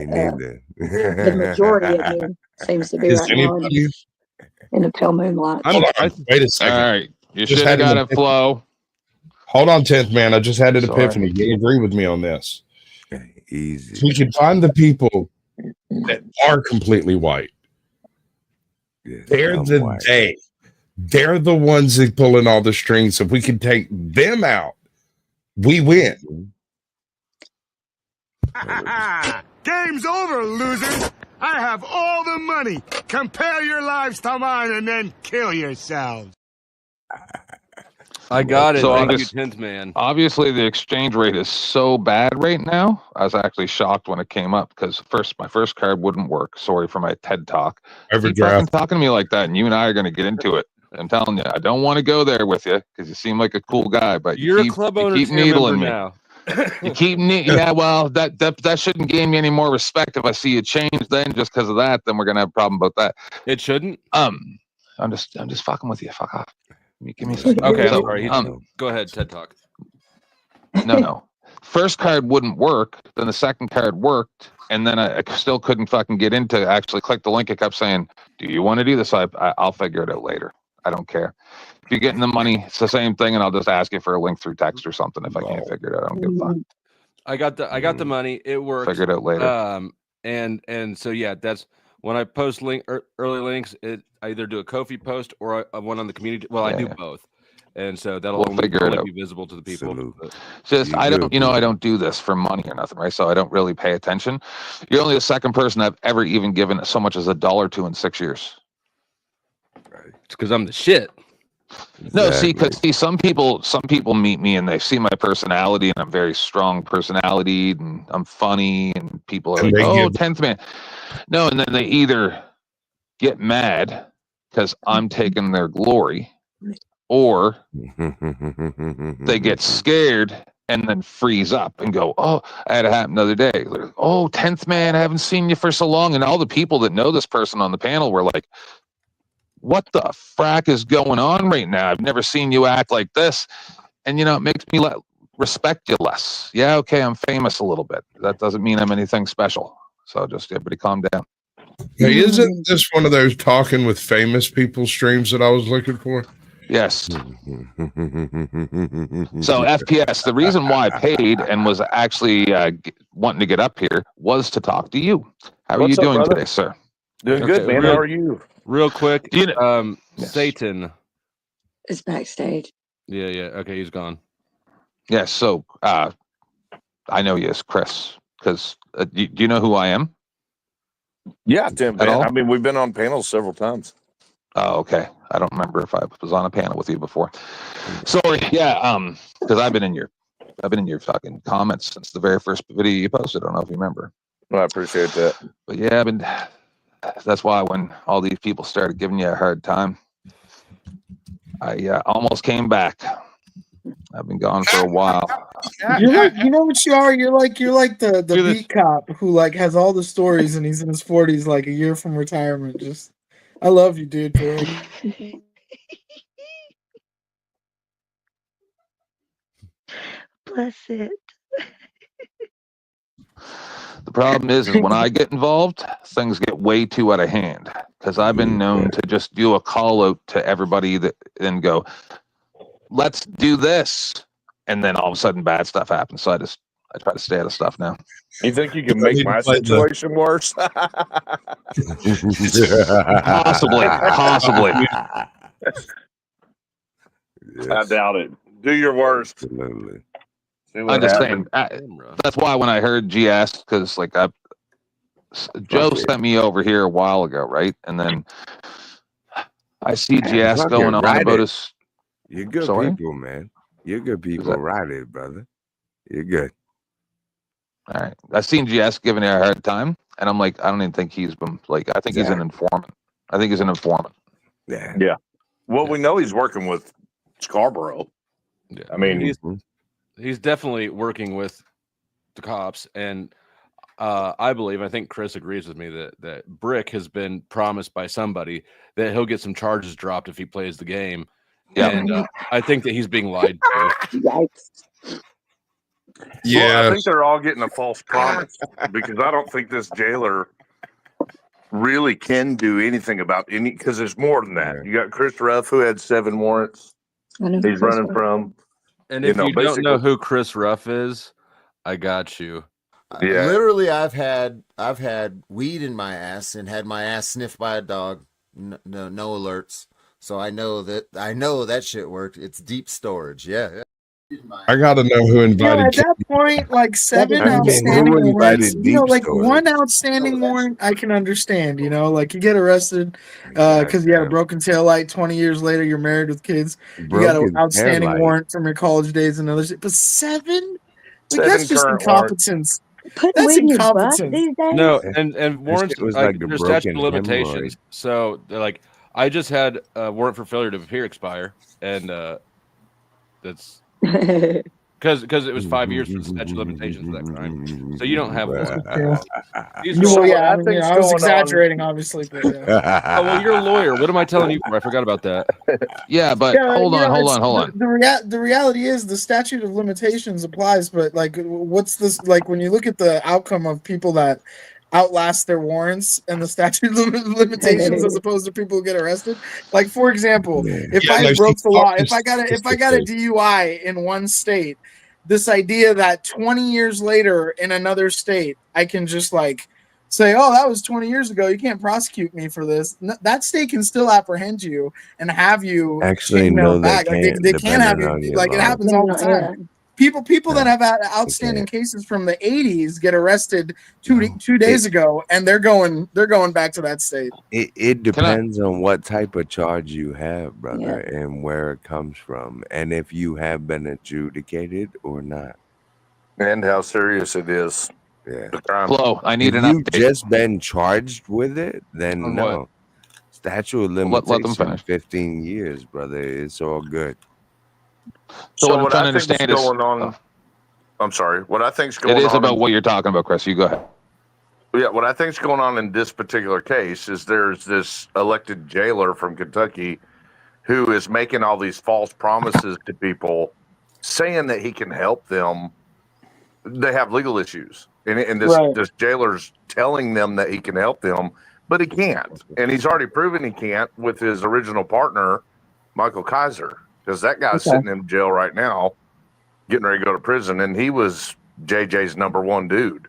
Neither. The majority of me seems to be Is right now in the pale moonlight. Hold on, wait a All second. right, you Just should have had an got it, Flo. Hold on, 10th man. I just had an Sorry. epiphany. You agree with me on this? Okay, easy. So we can find the people that are completely white. Yes, They're I'm the white. They're the ones that pulling all the strings. If we can take them out, we win. Game's over, losers! I have all the money! Compare your lives to mine and then kill yourselves! I got it. So Thank you, 10th man. Obviously, the exchange rate is so bad right now. I was actually shocked when it came up because my first card wouldn't work. Sorry for my TED talk. Keep fucking Overdraft. talking to me like that, and you and I are going to get into it. I'm telling you, I don't want to go there with you because you seem like a cool guy, but You're you a club you owner keep tier needling member me. now. You keep yeah. Well, that shouldn't gain me any more respect if I see you change. Then just because of that, then we're gonna have a problem about that. It shouldn't. I'm just fucking with you. Fuck off. Give me a second. Okay, I'm So, sorry. Go ahead, TED Talk. No. First card wouldn't work. Then the second card worked, and then I still couldn't fucking get into actually click the link. It kept saying, "Do you want to do this?" I'll figure it out later. I don't care. If you're getting the money, it's the same thing, and I'll just ask you for a link through text or something if I can't figure it out. I don't give a fuck. I got the money. It worked. Figure it out later. And so yeah, that's when I post early links. I either do a Ko-fi post or one on the community. Well, I do both, and so that'll We'll figure it out. be visible to the people. Just I don't do this for money or nothing, right? So I don't really pay attention. You're only the second person I've ever even given so much as $1 to in 6 years. It's because I'm the shit. No, see, because some people meet me and they see my personality, and I'm very strong personality, and I'm funny, and people are like, "Oh, 10th man." No, and then they either get mad because I'm taking their glory, or they get scared and then freeze up and go, "Oh, I had it happen the other day. Like, oh, 10th man, I haven't seen you for so long," and all the people that know this person on the panel were like, "What the frack is going on right now? I've never seen you act like this." And, it makes me respect you less. Yeah, okay, I'm famous a little bit. That doesn't mean I'm anything special. So just everybody calm down. Hey, isn't this one of those talking with famous people streams that I was looking for? Yes. So FPS, the reason why I paid and was actually wanting to get up here was to talk to you. How are you doing today, sir? Doing good, man. How are you? Real quick, Satan is backstage. Yeah. Okay, he's gone. Yeah, so I know you as Chris, because do you know who I am? Yeah, Tim. Man. I mean, we've been on panels several times. Oh, okay. I don't remember if I was on a panel with you before. Sorry. Yeah, because I've been in your fucking comments since the very first video you posted. I don't know if you remember. Well, I appreciate that. But yeah, that's why when all these people started giving you a hard time, I almost came back. I've been gone for a while. You're like, you know what you are? You're like the beat cop who like has all the stories and he's in his 40s, like a year from retirement. Just, I love you, dude. Bless it. The problem is when I get involved, things get way too out of hand, because I've been known to just do a call out to everybody that then go, "Let's do this," and then all of a sudden bad stuff happens. So I try to stay out of stuff now. You think you can make my situation worse? Possibly. I doubt it. Do your worst. Absolutely. I'm just saying. That's why when I heard GS, because like Joe sent me over here a while ago, right? And then I see GS going on about us. You're good people, man. You're good people. Right it, brother. You're good. All right. I've seen GS giving you a hard time, and I'm like, I don't even think he's been like. I think he's an informant. Yeah. Well, we know he's working with Scarborough. Yeah. I mean, he's definitely working with the cops, and I think Chris agrees with me that Brick has been promised by somebody that he'll get some charges dropped if he plays the game. Yeah, and I think that he's being lied to. Yikes. Yeah, well, I think they're all getting a false promise because I don't think this jailer really can do anything about any, because there's more than that. You got Chris Ruff, who had 7 warrants. He's running from. And if you don't know who Chris Ruff is, I got you. Yeah. Literally, I've had weed in my ass and had my ass sniffed by a dog. No alerts. So I know that shit worked. It's deep storage. Yeah. I gotta know who invited. At that point, like 7 outstanding warrants, like one outstanding warrant, I can understand. Like you get arrested because you had a broken taillight. 20 years later, you're married with kids. You got an outstanding warrant from your college days and other shit. But 7, like, that's just incompetence. That's incompetence. No, and warrants was like there's statute of limitations. So they're like, I just had a warrant for failure to appear expire, and that's. Because it was 5 years for the statute of limitations of that crime, so you don't have one. I was exaggerating, obviously. But, oh well, you're a lawyer. What am I telling you for? I forgot about that. Yeah, but hold on. The reality is the statute of limitations applies, but like, what's this like when you look at the outcome of people that outlast their warrants and the statute of limitations as opposed to people who get arrested. Like, for example, if I broke the law, if I got a DUI in one state, this idea that 20 years later in another state, I can just like say, oh, that was 20 years ago. You can't prosecute me for this. That state can still apprehend you and have you actually no, back. They can't have you. Like, it happens all the time. People that have had outstanding cases from the 80s get arrested two days ago, and they're going back to that state. It depends on what type of charge you have, brother, and where it comes from, and if you have been adjudicated or not, and how serious it is. Yeah. Flo, I need if an you've update. just been charged with it, then no. Statute of limitations, 15 years, brother. It's all good. So what I'm trying to understand is going on. I'm sorry. What I think's going on. It is about what you're talking about, Chris. You go ahead. Yeah, what I think's going on in this particular case is there's this elected jailer from Kentucky who is making all these false promises to people, saying that he can help them. They have legal issues, and this jailer's telling them that he can help them, but he can't, and he's already proven he can't with his original partner, Michael Kaiser. Because that guy's sitting in jail right now, getting ready to go to prison, and he was JJ's #1 dude.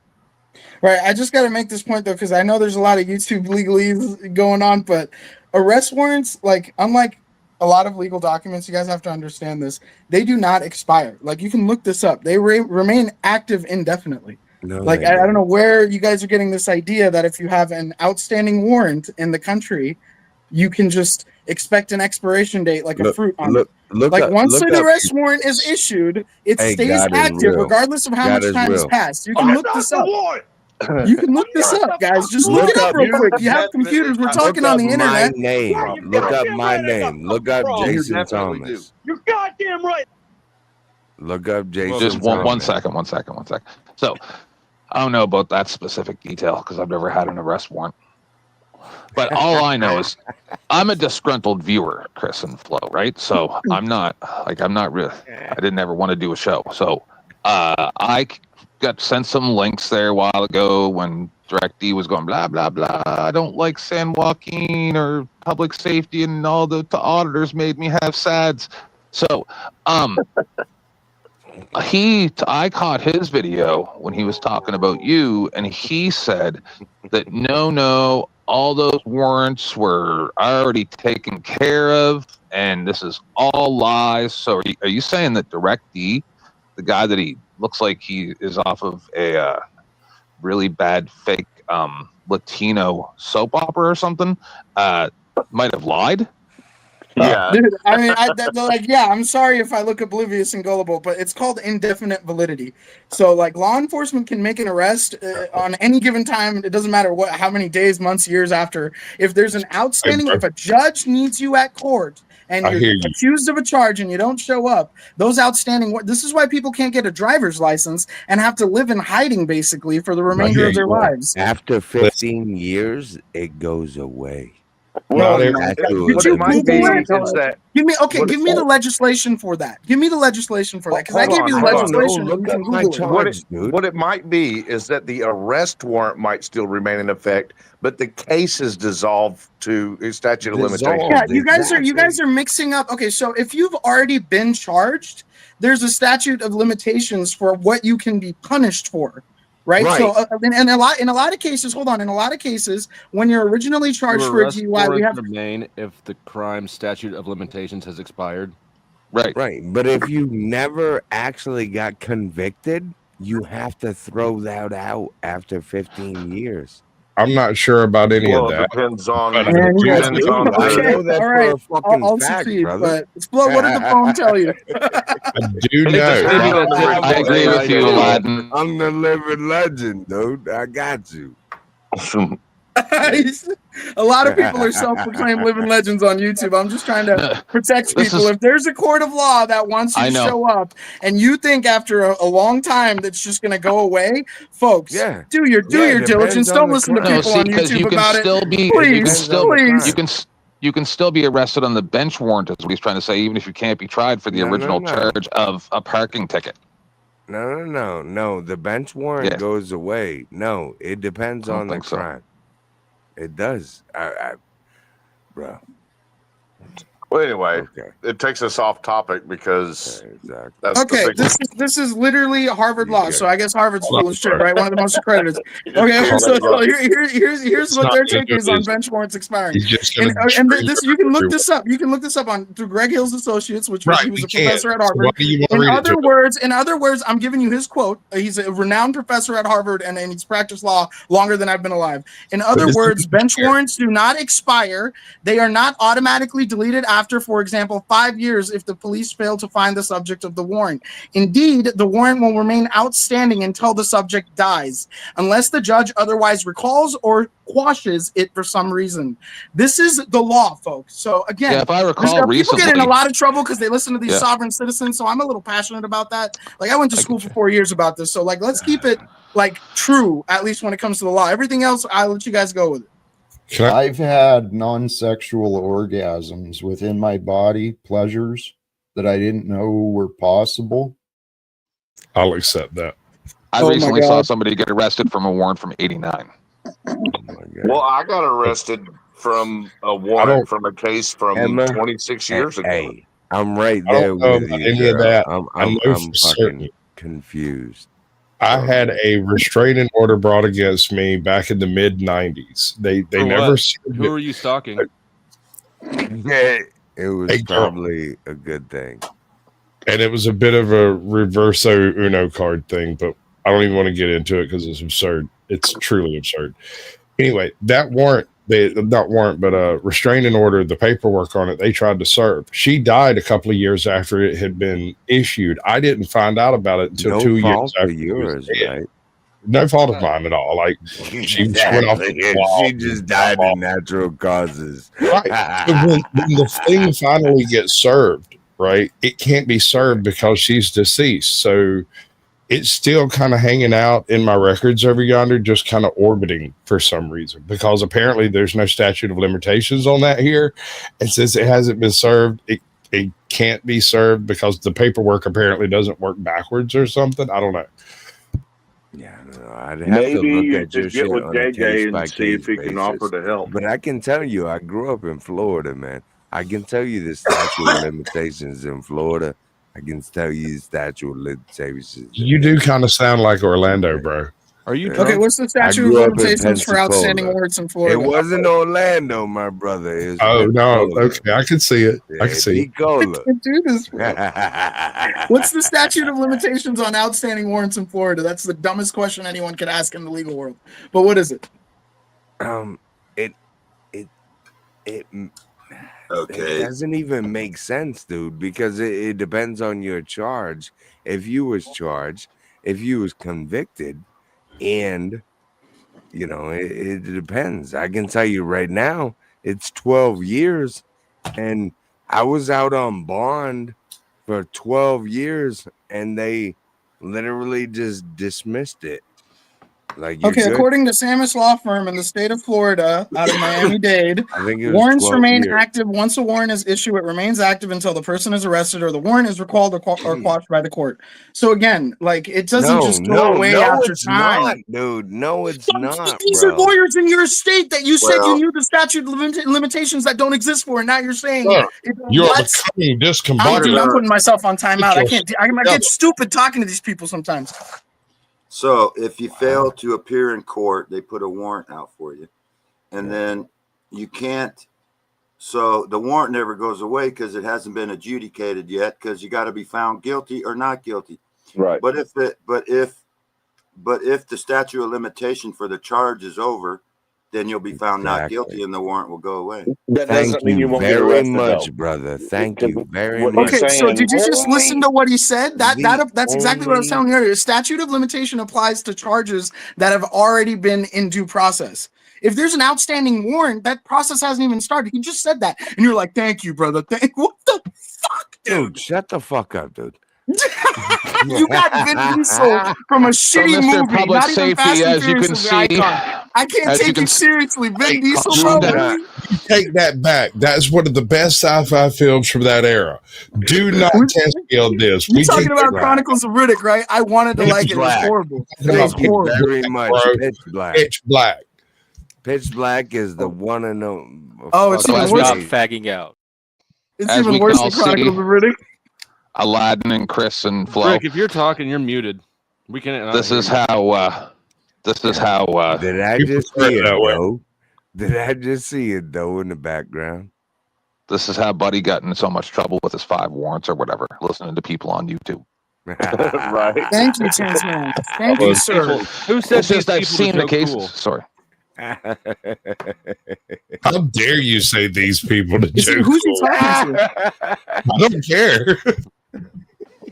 Right. I just got to make this point, though, because I know there's a lot of YouTube legalese going on, but arrest warrants, like, unlike a lot of legal documents, you guys have to understand this, they do not expire. Like, you can look this up. They remain active indefinitely. No, like, I don't know where you guys are getting this idea that if you have an outstanding warrant in the country, you can just expect an expiration date like a fruit on it. Once an arrest warrant is issued, it stays active regardless of how much time has passed. You can look this up. You can look this up, guys. Just look it up real quick. You have computers. We're talking on the internet. Look up my name. Look up Jason Thomas. You're goddamn right. Look up Jason. Just one second. So I don't know about that specific detail because I've never had an arrest warrant. But all I know is I'm a disgruntled viewer, Chris and Flo, right? So I'm not really, I didn't ever want to do a show. So I got sent some links there a while ago when DirectD was going blah, blah, blah. I don't like San Joaquin or public safety, and all the auditors made me have SADs. So I caught his video when he was talking about you, and he said that no, all those warrants were already taken care of, and this is all lies. So are you saying that DirectD, the guy that he looks like he is off of a really bad fake Latino soap opera or something, might have lied? Yeah, dude. I mean, I'm sorry if I look oblivious and gullible, but it's called indefinite validity. So, like, law enforcement can make an arrest on any given time. It doesn't matter how many days, months, years after. If there's an outstanding, if a judge needs you at court and you're accused of a charge and you don't show up, those outstanding. This is why people can't get a driver's license and have to live in hiding basically for the remainder of their lives. After 15 years, it goes away. Well, Not every Did you might Google be it? is that Give me the legislation for that. Give me the legislation for that, because I hold gave on, you the hold on. legislation and Look you can up my Google it. charge, dude. What it might be is that the arrest warrant might still remain in effect, but the case is dissolved to a statute of limitations. Yeah, Dissolved, you guys exactly. are mixing up. Okay, so if you've already been charged, there's a statute of limitations for what you can be punished for. Right. Right. So, in a lot of cases, hold on. In a lot of cases, when you're originally charged for a arrest DUI, we warrants have remain if the crime statute of limitations has expired. Right. Right. But if you never actually got convicted, you have to throw that out after 15 years. I'm not sure about any of Well, it that. depends on But I Man, you do guys, depends on I okay, the know that all for right. a fucking I'll fact, succeed, brother. but Explode, what did the phone tell you? I do Hey, just know. maybe that's it. I agree with you, Aladdin. I'm the living legend, dude. I got you. A lot of people are self-proclaimed living legends on YouTube. I'm just trying to No, protect this people. is- If there's a court of law that wants you I to know. show up and you think after a long time that's just going to go away, folks, Yeah. do your Yeah, it diligence. depends on Don't the listen to crime. No, people see, on because YouTube you can about it. still be, Please, you can depends on still, the please. you can, you can still be arrested on the bench warrant, is what he's trying to say, even if you can't be tried for the No, no, original no. charge of a parking ticket. No. The bench warrant Yes. goes away. No, it depends I don't on the think so. crime. It does. Bro. well, anyway, Okay. it takes us off topic because Exactly. that's Okay, the big this is literally Harvard You law, get so it. I guess Harvard's Hold full on, of shit, bro. right? One of the most accredited. You just Okay, can't so, let it go. here's It's what not their gonna take do is on this. bench warrants expiring. He's just going And, to this you can look this up. You can look this up on through Greg Hill's Associates, which was Right, he was we a can. professor at So Harvard. why do you want to In read it to other words, I'm giving you his quote. He's a renowned professor at Harvard, and he's practiced law longer than I've been alive. In other this words, is bench fair. warrants do not expire. They are not automatically deleted after, for example, 5 years if the police fail to find the subject of the warrant. Indeed, the warrant will remain outstanding until the subject dies, unless the judge otherwise recalls or quashes it for some reason. This is the law, folks. So again, Yeah, if I recall people get in a recently, lot of trouble because they listen to these Yeah. sovereign citizens. So I'm a little passionate about that. Like I went to I school get for you. 4 years about this. So like let's keep it like true, at least when it comes to the law. Everything else, I'll let you guys go with it. I've had non-sexual orgasms within my body, pleasures that I didn't know were possible. I'll accept that. I Oh my recently saw God. somebody get arrested from a warrant from '89. Oh my God. Well, I got arrested from a don't- warrant from a case from Emma, 26 years ago. Hey, I'm right I there don't know with about you, any of girl. that. I'm I know fucking for certain. confused. I had a restraining order brought against me back in the mid '90s. They For never what? said Who that- are you stalking? Yeah, it was Hey, girl. probably a good thing. and it was a bit of a reverso Uno card thing, but I don't even want to get into it because it's absurd. It's truly absurd. Anyway, that warrant, restraining order, the paperwork on it, they tried to serve. She died a couple of years after it had been issued. I didn't find out about it until No 2 years fault of after she was yours, dead. right? No fault of mine at all. Like she went off the Exactly. wall. She just died of natural causes. Right. So when the thing finally gets served, right, it can't be served because she's deceased. So it's still kind of hanging out in my records over yonder, just kind of orbiting for some reason, because apparently there's no statute of limitations on that here. And since it hasn't been served, it can't be served because the paperwork apparently doesn't work backwards or something. I don't know. Yeah, I don't know. I'd have Maybe to look you at your should shit get with on a JJ case and by see if case he can offer basis. to help. But I can tell you, I grew up in Florida, man. I can tell you the statute of limitations in Florida. I can tell you the statute of limitations. You do kind of sound like Orlando, bro. Are you Yeah. drunk? Okay, what's the I statute of grew up in limitations for outstanding Pensacola. warrants in It Florida? wasn't Orlando, my brother. It was Oh no, Pensacola. okay, I can see it. I can see it. Pensacola. Can't do this, bro. What's the statute of limitations on outstanding warrants in Florida? That's the dumbest question anyone could ask in the legal world. But what is it? It Okay. doesn't even make sense, dude, because it depends on your charge. If you was charged, if you was convicted, and it depends. I can tell you right now, it's 12 years, and I was out on bond for 12 years, and they literally just dismissed it. Like, you're Okay, good. according to Samus Law Firm in the state of Florida, out of Miami-Dade, I think it was warrants 12 remain years. active. Once a warrant is issued, it remains active until the person is arrested or the warrant is recalled or quashed by the court. So again, like, it doesn't just go away after it's time. not, dude. No, it's not, These are bro. lawyers in your state that you said you Well- knew the statute of limitations that don't exist for, and now you're saying Look, you're what? becoming I'm discombobulated. putting myself on timeout. I get stupid talking to these people sometimes. So if you fail to appear in court, they put a warrant out for you, and then you can't. So the warrant never goes away because it hasn't been adjudicated yet. Because you got to be found guilty or not guilty. Right. But if the statute of limitation for the charge is over, then you'll be found not guilty, and the warrant will go away. That Thank doesn't mean you you won't get very arrested, much, though. brother. Thank you very what much. he's Okay, so saying- did you just listen to what he said? That's exactly what I was only- telling you earlier. Statute of limitation applies to charges that have already been in due process. If there's an outstanding warrant, that process hasn't even started. He just said that, and you're like, "Thank you, brother." What the fuck, dude? Shut the fuck up, dude. You got Vin Diesel from a shitty Mr. movie, Public not even Safety, Fast and as you Furious can is the see, icon. I can't as you take can you seriously. Vin Diesel, calm bro. down. You take that back. That's one of the best sci-fi films from that era. Do not test me on this. You're talking about Chronicles of Riddick, right? I wanted to like it. It was horrible. It was Thank you horrible. very much. Bro. Pitch Black. Pitch Black. Pitch Black is the one and only. Oh, it's even worse. Stop fagging out. It's As even we worse can than all Chronicles see, of Riddick. Aladdin and Chris and Flo. Rick, if you're talking, you're muted. We can't. This is how. This is how. Did I just see it though? Did I just see it though in the background? This is how Buddy got in so much trouble with his 5 warrants or whatever, listening to people on YouTube. Right. Thank you, Chance Man. Thank you, sir. Who said It's just I've seen the cases. Cool? Sorry. How dare you say these people to joke? Who's he talking to? I don't care.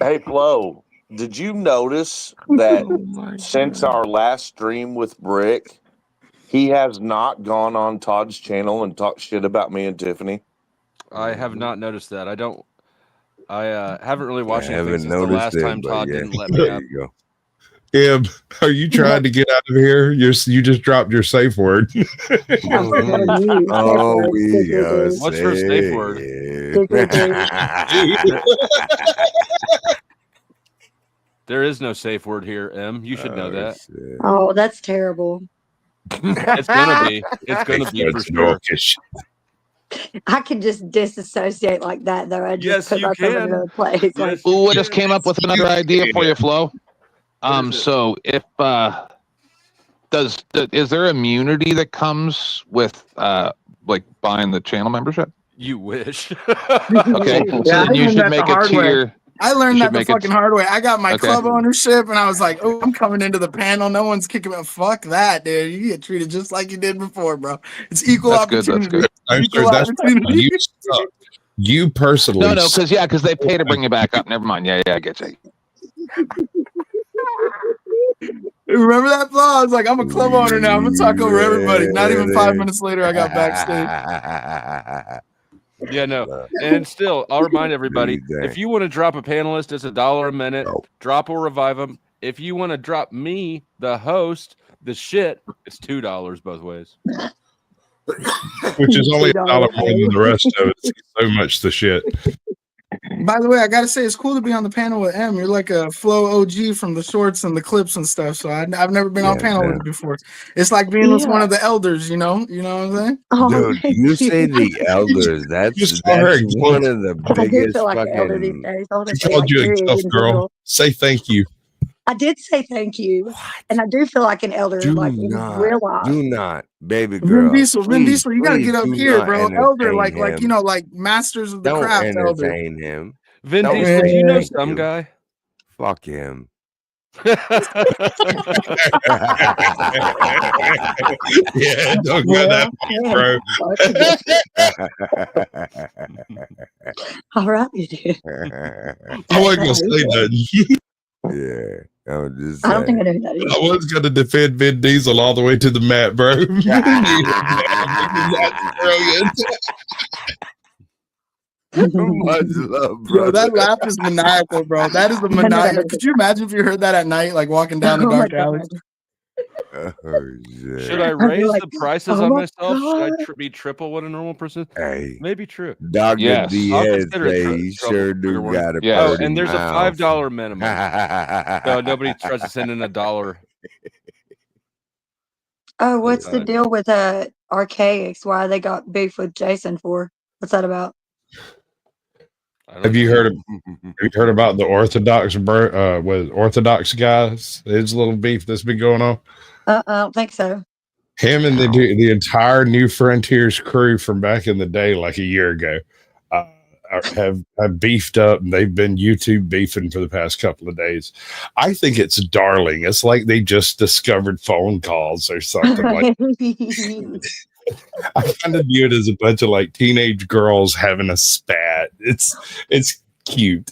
Hey, Flo, did you notice that since our last stream with Brick, he has not gone on Todd's channel and talked shit about me and Tiffany? I have not noticed that. I haven't really watched I anything haven't since the noticed last it, time but Todd yeah. didn't let me There up. you go. Ib, are you trying to get out of here? You just dropped your safe word. Oh, we are What's her safe word? There is no safe word here, Em. You should know that. Oh, that's terrible. It's gonna be. It's gonna be for sure. I can just disassociate like that, though. I just put myself in another place. Like, Ooh, I just came up with another idea for you, Flo. So if is there immunity that comes with like buying the channel membership? You wish. Okay, so Yeah, then I you learned should that make the a hard way. tier. I learned You that should the make it- fucking hard way. I got my Okay. club ownership, and I was like, "Oh, I'm coming into the panel. No one's kicking me. Fuck that, dude. You get treated just like you did before, bro. It's equal That's good. opportunity. That's good. Equal opportunity. You personally. No, because they pay to bring you back up. Never mind. Yeah, I get you. Remember that flaw? I was like, I'm a club owner now. I'm gonna talk over everybody. Not even 5 minutes later, I got backstage. Yeah, no. And still, I'll remind everybody, if you want to drop a panelist, it's $1 a minute. Drop or revive them. If you want to drop me, the host, the shit, it's $2 both ways. Which is only $1 more than the rest of it. It's so much the shit. By the way, I gotta say it's cool to be on the panel with M. You're like a Flow OG from the shorts and the clips and stuff. So I've never been on panel with you before. It's like being with one of the elders, you know? You know what I'm saying? Dude, you say the elders. That's one of the I do biggest feel like an elder these fucking. days. I wanna She say, called like, you a period tough in girl. general. Say thank you. I did say thank you, and I do feel like an elder, Do like in real life. do not, baby Vin girl. Diesel, Vin please, Diesel, you gotta please get up do here, not bro. Elder, entertain like him. you know, like masters of the Don't craft, elder. entertain him. Vin Don't Diesel, do you know thank some you. guy? Fuck him. Yeah, don't go that way, bro. All right, you do. I wasn't gonna say that. Yeah, I'm just I don't think I saying. know who that I is. was gonna defend Vin Diesel all the way to the mat, bro. That's brilliant. Much love, Yo, brother. that laugh is maniacal, bro. That is the maniacal. Could you imagine if you heard that at night, like walking down the Oh my dark alley? God. Oh, Should I I'd be raise like, the prices oh on my myself? Should I God. be triple what a normal person? Hey, Maybe true. Dr. Yes. D I'll head consider say he trouble sure trigger do warning. got a Yes. Oh, pretty and there's a mouth. $5 minimum. So nobody tries to send in $1. Oh, what's the deal with Archaics? Why they got beef with Jason for? What's that about? Have you heard about the Orthodox with Orthodox guys? His little beef that's been going on. I don't think so. Him and the entire New Frontiers crew from back in the day, like a year ago, have beefed up, and they've been YouTube beefing for the past couple of days. I think it's darling. It's like they just discovered phone calls or something like. I kind of view it as a bunch of like teenage girls having a spat. It's cute.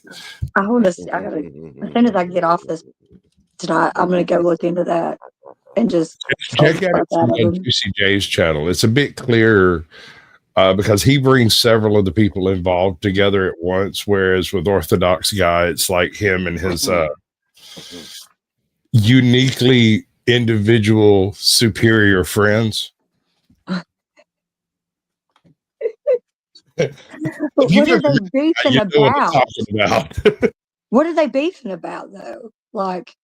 I want to. As soon as I get off this tonight, I'm gonna go look into that and just Check out Juicy J's channel. It's a bit clearer because he brings several of the people involved together at once. Whereas with Orthodox Guy, it's like him and his uniquely individual superior friends. But what are they beefing about? What are they beefing about though? Like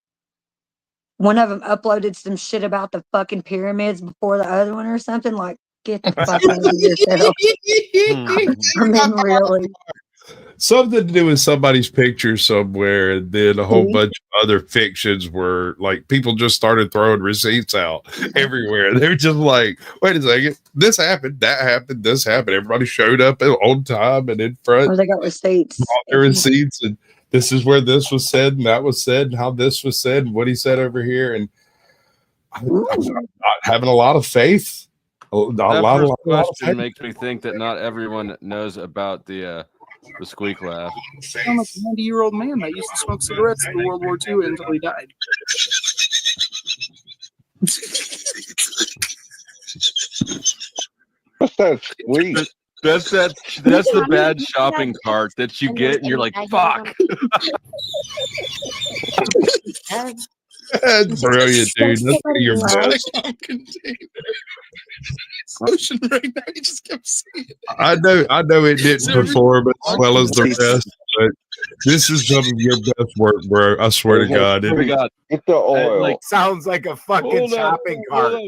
one of them uploaded some shit about the fucking pyramids before the other one or something. Like, get the fuck out of yourself. I mean, really. Something to do with somebody's picture somewhere, and then a whole bunch of other fictions where like people just started throwing receipts out everywhere. They were just like, wait a second, this happened, that happened, this happened. Everybody showed up on time and in front. Oh, they got receipts. Their receipts, and this is where this was said, and that was said, and how this was said, and what he said over here. And I'm not having a lot of faith. A lot of question makes me think that not everyone knows about the squeak laugh. I'm like a 90-year-old man that used to smoke cigarettes in World War II until he died. What's that squeak? That's the bad shopping cart that you get, and you're like, fuck. That's brilliant, dude. That's one of your best. Ocean right now, you just kept saying it. I know it didn't perform as well as the rest, but this is some of your best work, bro. I swear to God. Get the oil. Sounds like a fucking shopping cart.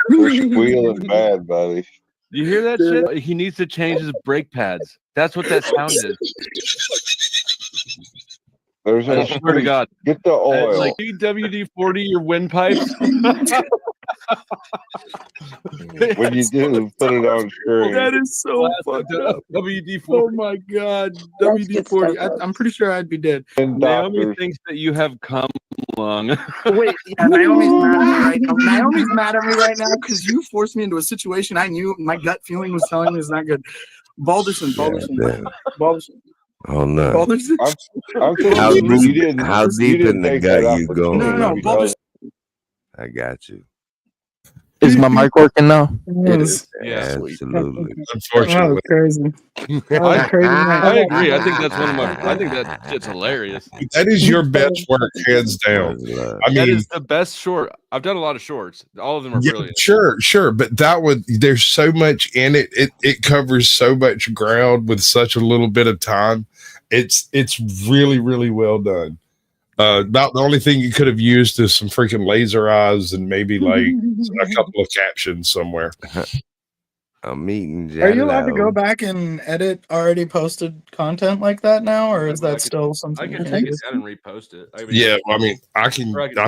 We're squealing bad, buddy. You hear that shit? He needs to change his brake pads. That's what that sound is. I swear to God. Get the oil. Like WD-40 your windpipes. When you do, put it on screen. That is so fucked up. WD-40. Oh my God. WD-40. I'm pretty sure I'd be dead. Naomi thinks that you have cum lung. Wait, yeah, Naomi's mad at me right now. Naomi's mad at me right now because you forced me into a situation I knew my gut feeling was telling me is not good. Balderson. Oh no! I'm how deep in the gut you go? No, Balderson. I got you. Is my mic working now? It is. Yeah, absolutely. Unfortunately, crazy. I agree. I think that's I think that shit's hilarious. That is your best work, hands down. I mean, that is the best short. I've done a lot of shorts. All of them are brilliant. Sure, but there's so much in it. It covers so much ground with such a little bit of time. It's really, really well done. About the only thing you could have used is some freaking laser eyes and maybe like a couple of captions somewhere. I'm eating. Are you allowed to go back and edit already posted content like that now, or is that still something? I can take it down and repost it. I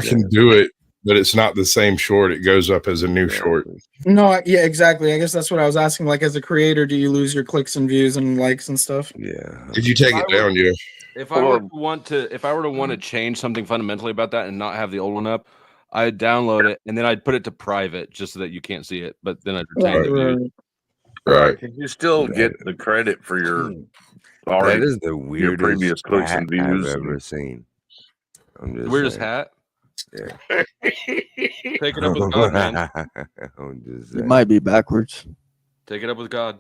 can do it, but it's not the same short. It goes up as a new short. No, yeah, exactly. I guess that's what I was asking. Like, as a creator, do you lose your clicks and views and likes and stuff? Yeah. Did you take it down, yeah? If I were to want to change something fundamentally about that and not have the old one up, I'd download it and then I'd put it to private just so that you can't see it. But then I'd retain the views. Right. Can you still get the credit for your that is the weirdest previous clicks and views I've ever seen. I'm just weirdest saying. hat? Yeah. Take it up with God, man. It might be backwards. Take it up with God.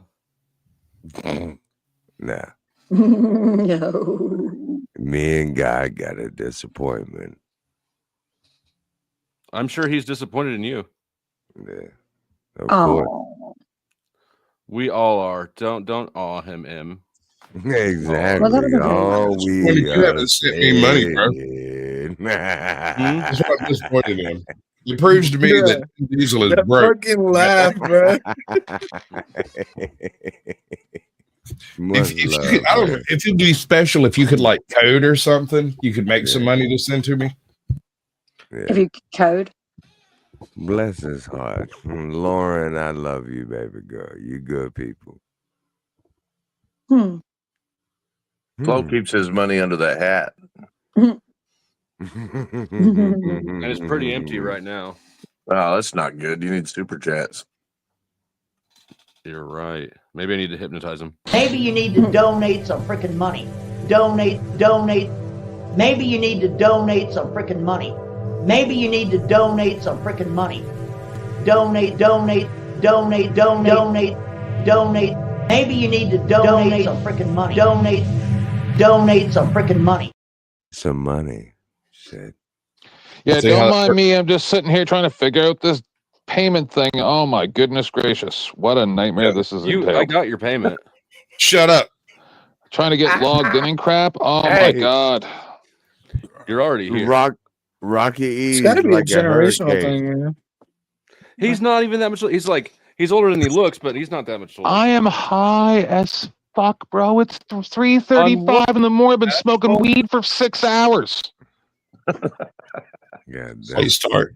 Nah. No. Me and God got a disappointment. I'm sure he's disappointed in you. Yeah, of course. We all are. Don't awe him, M. Exactly. Well, that'll be Oh, good. we Well, you haven't sent me money, bro. That's what I'm disappointed in. It proves to me that Diesel is That broke. fucking laugh, bro. If it'd be special, if you could like code or something, you could make some money to send to me. If you code. Bless his heart. Lauren, I love you, baby girl. You good people. Flo keeps his money under that hat. And it's pretty empty right now. Oh, that's not good. You need super chats. You're right. Maybe I need to hypnotize him. Maybe you need to donate some freaking money. Donate. Maybe you need to donate some freaking money. Maybe you need to donate some freaking money. Donate. Maybe you need to donate some freaking money. Donate some freaking money. Some money. Shit. Yeah, don't mind me. I'm just sitting here trying to figure out this payment thing. Oh my goodness gracious. What a nightmare this is. I got your payment. Shut up. Trying to get logged in and crap. Oh my God. You're already here. Rocky E. It's got to be like a generational hurricane. thing, man. He's not even that much. He's older than he looks, but he's not that much older. I am high as fuck, bro. It's 3:35 in the morning. I've been smoking weed for 6 hours. Yeah, Hey, start.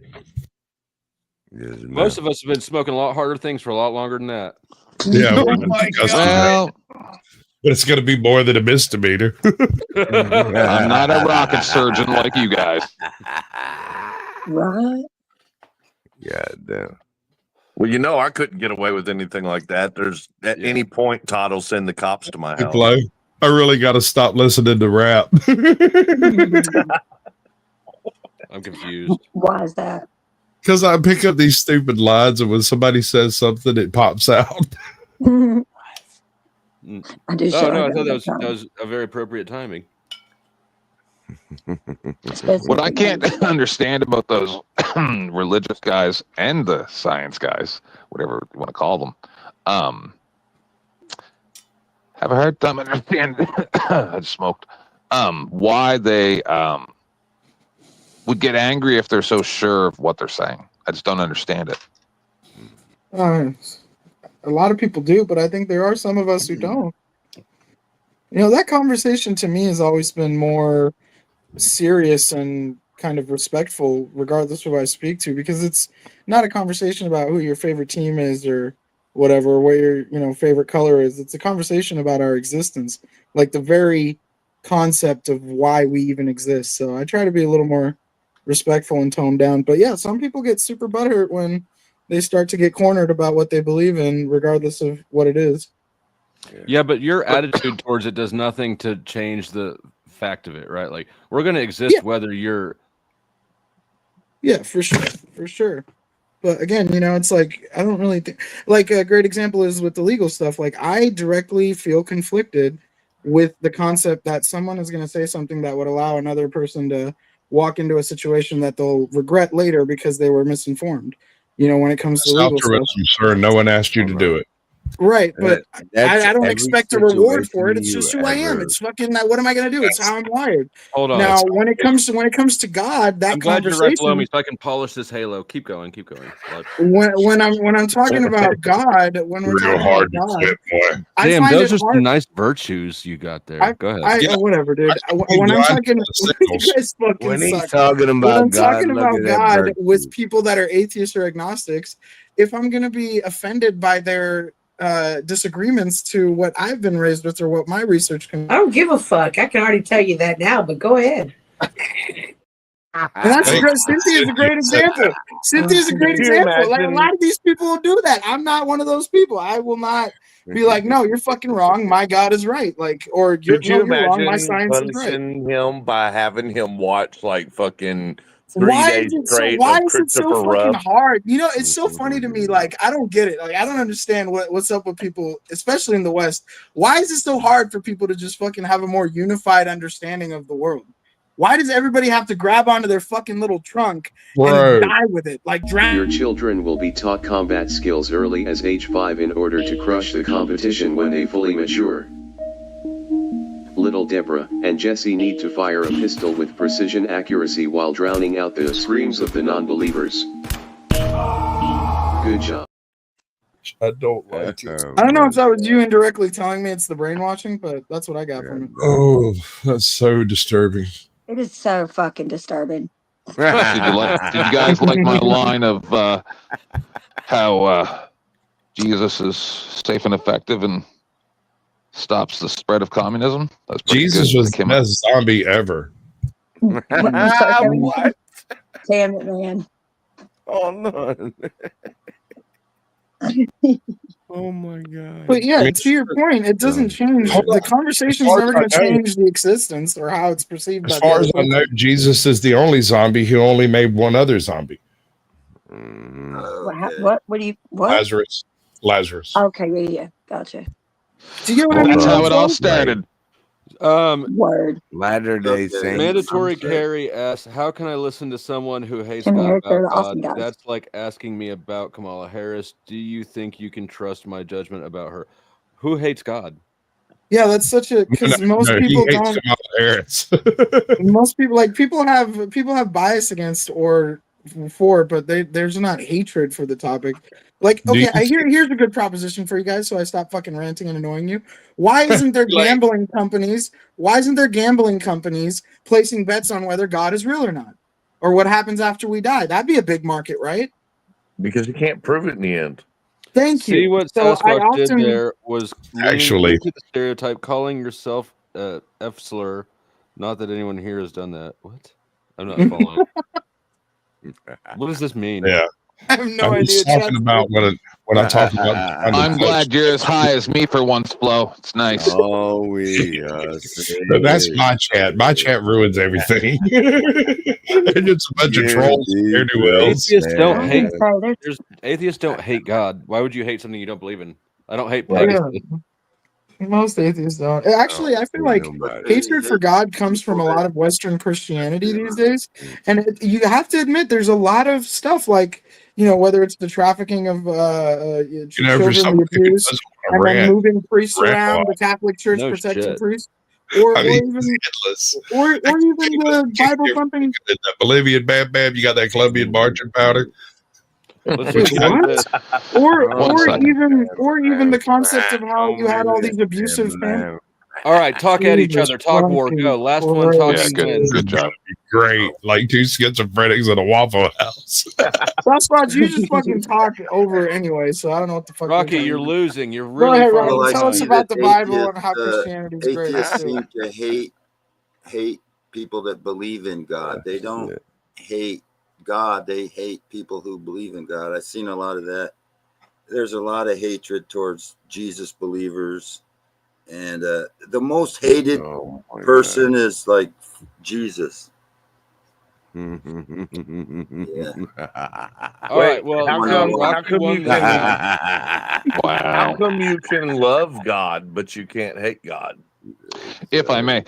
Most of us have been smoking a lot harder things for a lot longer than that. Yeah. Well, but it's going to be more than a misdemeanor. I'm not a rocket surgeon like you guys. Right. Yeah, damn. Well, I couldn't get away with anything like that. There's at any point Todd will send the cops to my house. Flo, I really got to stop listening to rap. I'm confused. Why is that? Because I pick up these stupid lines, and when somebody says something, it pops out. I do. No, I thought that was a very appropriate timing. What I can't understand about those religious guys and the science guys, whatever you want to call them, have a hard time understanding. I just smoked. Why they would get angry if they're so sure of what they're saying. I just don't understand it. A lot of people do, but I think there are some of us who don't. That conversation to me has always been more serious and kind of respectful, regardless of who I speak to, because it's not a conversation about who your favorite team is or whatever, or what your favorite color is. It's a conversation about our existence, like the very concept of why we even exist. So I try to be a little more respectful and toned down. But yeah, some people get super butthurt when they start to get cornered about what they believe in, regardless of what it is. Yeah, but your attitude towards it does nothing to change the fact of it, right? Like, we're going to exist whether you're... Yeah, for sure. But again, it's like, I don't really think... Like, a great example is with the legal stuff. Like, I directly feel conflicted with the concept that someone is going to say something that would allow another person to walk into a situation that they'll regret later because they were misinformed. When it comes to legal stuff. Sir, no one asked you to do it. Right, but I don't expect a reward for it. It's just who I am. It's fucking. What am I going to do? It's how I'm wired. Hold on. Now, when it comes to God, that I'm glad conversation. you're right below me, so I can polish this halo. Keep going. When I'm talking about God, when we're talking about God, damn, those are some nice virtues you got there. Go ahead. Whatever, dude. When I'm talking, you guys fucking when he's suck. talking about when I'm God, talking about God with people that are atheists or agnostics, if I'm going to be offended by their disagreements to what I've been raised with or what my research can. I don't give a fuck. I can already tell you that now, but go ahead. And that's Cynthia's a great example. Cynthia's a great example. Like, a lot of these people will do that. I'm not one of those people. I will not be like, no, you're fucking wrong. My God is right. Like, or you're wrong. My science is right. Him by having him watch like fucking 3 days straight. Why is it so fucking hard? It's so funny to me. Like, I don't get it. Like, I don't understand what's up with people, especially in the West. Why is it so hard for people to just fucking have a more unified understanding of the world? Why does everybody have to grab onto their fucking little trunk Bro. and die with it? Like drown. Your children will be taught combat skills early as age 5 in order to crush the competition when they fully mature. Little Deborah and Jesse need to fire a pistol with precision accuracy while drowning out the screams of the non-believers. Good job. I don't like it. I don't know if that was you indirectly telling me it's the brainwashing, but that's what I got from it. Oh, that's so disturbing. It is so fucking disturbing. Did you guys like my line of how Jesus is safe and effective and stops the spread of communism? That's Jesus good. was the best zombie ever. What? Damn it, man. Oh no. Oh my god. But yeah, to your point, it doesn't change. The conversation's never going to change the existence or how it's perceived. As far as I know, Jesus is the only zombie who only made one other zombie. What do you what? Lazarus. Okay, yeah, gotcha. Do you get what I mean? That's how it all started. Word. Latter-day Saints. Mandatory carry asks, how can I listen to someone who hates Tim God Harris, they're about the awesome God? guys. That's like asking me about Kamala Harris. Do you think you can trust my judgment about her? Who hates God? Yeah, that's such a because most people he hates don't. Kamala Harris. Most people people have bias against or for, but there's not hatred for the topic. Like, okay, here's a good proposition for you guys, so I stop fucking ranting and annoying you. Why isn't there gambling companies? Why isn't there gambling companies placing bets on whether God is real or not, or what happens after we die? That'd be a big market, right? Because you can't prove it in the end. Thank you. See what So Sasquatch did there was Actually into the stereotype, calling yourself F slur. Not that anyone here has done that. What? I'm not following. What does this mean? Yeah. I have no I'm idea. talking about when I talk about. I'm glad you're as high as me for once, Flo. It's nice. Oh, we But that's my chat. My chat ruins everything. And it's a bunch of trolls and ne'er-do-wells. Atheists don't hate God. Why would you hate something you don't believe in? I don't hate Yeah. Pegasus. Most atheists don't. Actually, I feel like hatred for God comes from a lot of Western Christianity these days, and you have to admit there's a lot of stuff like whether it's the trafficking of children, the abuse, and then moving priests around, the Catholic Church protecting priests, or even the Bible thumping. That Bolivian bam bam, you got that Colombian marching powder. Or even the concept of how you had all these abusive families. All right, talk at each other. Talk war. Go. Last one. Talk. Yeah, good job. Great. Like two schizophrenics at a Waffle House. Sasquatch, you just fucking talk over anyway, so I don't know what the fuck. Rocky, you're losing. You're Go really. ahead, Rocky. Tell us about the Bible atheists, and how Christianity is great. Atheists seem to hate people that believe in God. They don't hate God. They hate people who believe in God. I've seen a lot of that. There's a lot of hatred towards Jesus believers. And the most hated person is like Jesus. Yeah. All right. Well, how come you can love God but you can't hate God? If I may,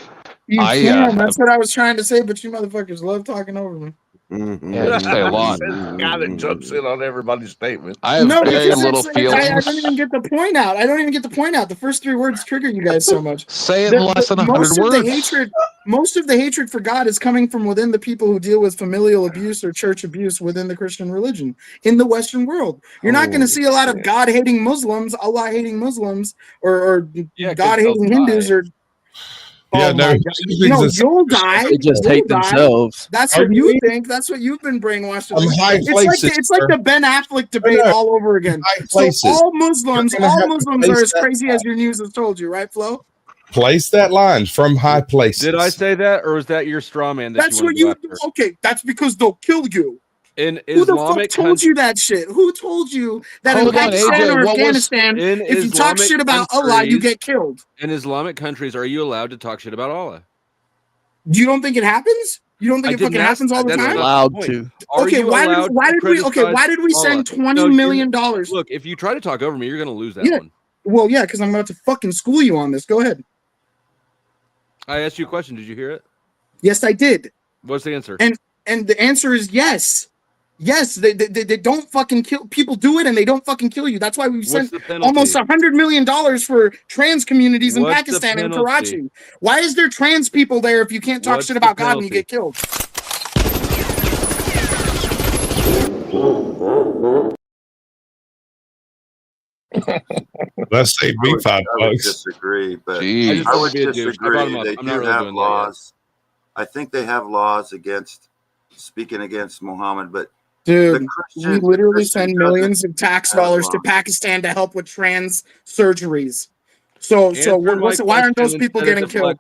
You can. That's what I was trying to say, but you motherfuckers love talking over me. Yeah, you say a lot. Guy that jumps in on everybody's statement. I have very little feelings. I don't even get the point out. The first 3 words trigger you guys so much. Say it in less than 100 words. Most of the hatred for God is coming from within the people who deal with familial abuse or church abuse within the Christian religion in the Western world. You're not going to see a lot of God-hating Muslims, Allah-hating Muslims, or God-hating Hindus, or Yeah, my God. You'll die. They just You'll hate die. themselves. That's what you think. That's what you've been brainwashed to think. It's like the Ben Affleck debate all over again. So all Muslims are as crazy as your news has told you, right, Flo? Place that line from high places. Did I say that, or is that your straw man? That's what you. Okay, that's because they'll kill you. In Who the Islamic fuck told you that shit? Who told you that in Pakistan or Afghanistan, if you talk shit about Allah, you get killed? In Islamic countries, are you allowed to talk shit about Allah? You don't think it happens? You don't think it fucking happens all the time? Allowed to. Okay, why did we send $20 million? Look, if you try to talk over me, you're gonna lose that one. Well, yeah, because I'm about to fucking school you on this. Go ahead. I asked you a question. Did you hear it? Yes, I did. What's the answer? And the answer is yes. Yes, they don't fucking kill people. Do it and they don't fucking kill you. That's why we've sent almost $100 million for trans communities in Pakistan and Karachi. Why is there trans people there if you can't talk shit about God and you get killed? Let's say me $5. I would disagree, but Jeez. I would Be a douche. disagree. I brought him up. They I'm not do really have doing that yet. laws. I think they have laws against speaking against Muhammad, but dude, we literally send millions of tax dollars to Pakistan to help with trans surgeries. So why aren't those people getting killed?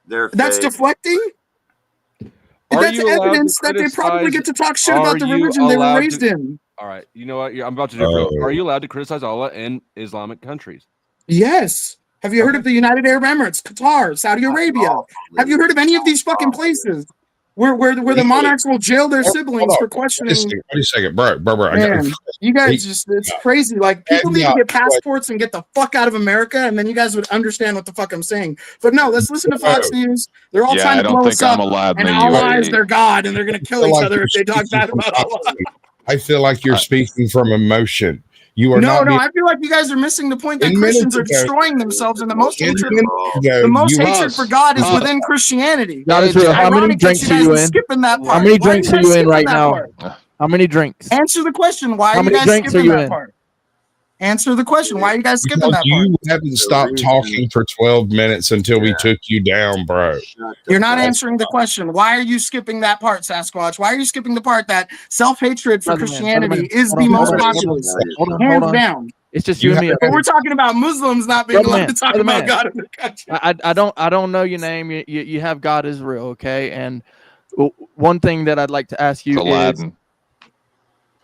That's deflecting. That's evidence that they probably get to talk shit about the religion they were raised in. All right, you know what? I'm about to do. Are you allowed to criticize Allah in Islamic countries? Yes. Have you heard of the United Arab Emirates, Qatar, Saudi Arabia? Have you heard of any of these fucking places where the monarchs will jail their siblings for questioning? Wait a second, bro. Man, you guys it's crazy. Like, people need to get passports and get the fuck out of America, and then you guys would understand what the fuck I'm saying. But no, let's listen to Fox News. They're all trying to blow us up, and Allah is their God, and they're going to kill each other if they talk bad about Allah. I feel like you're speaking from emotion. You are not. No, I feel like you guys are missing the point that Christians are destroying themselves, and the most hatred for God is within Christianity. God is real. How many drinks are you in? How many drinks are you in right now? How many drinks? Answer the question. Why are you guys skipping that part? Answer the question. Why are you guys skipping that part? You haven't stopped talking for 12 minutes until we took you down, bro. You're not answering the question. Why are you skipping that part, Sasquatch? Why are you skipping the part that self-hatred for Christianity is the most populous? Hands down. It's just you and me. But we're talking about Muslims not being allowed to talk about God in the country. I don't know your name. You have God is real, okay? And one thing that I'd like to ask you is,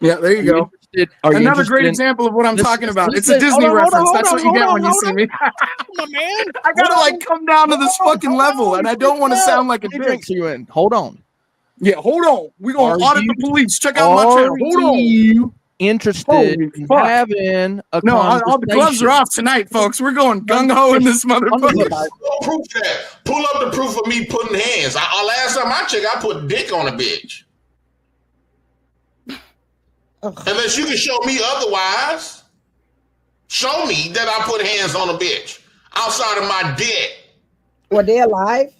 yeah, there you go. Another great example of what I'm talking about. It's a Disney reference. That's what you get when you see me. I gotta like come down to this fucking level, and I don't want to sound like a bitch. Hold on. Yeah, hold on. We're gonna audit the police. Check out my channel. Hold on. You interested in having a conversation? All the gloves are off tonight, folks. We're going gung ho in this motherfucker. Proof that. Pull up the proof of me putting hands. Last time I checked, I put dick on a bitch. Unless you can show me otherwise, show me that I put hands on a bitch outside of my dick. Were they alive?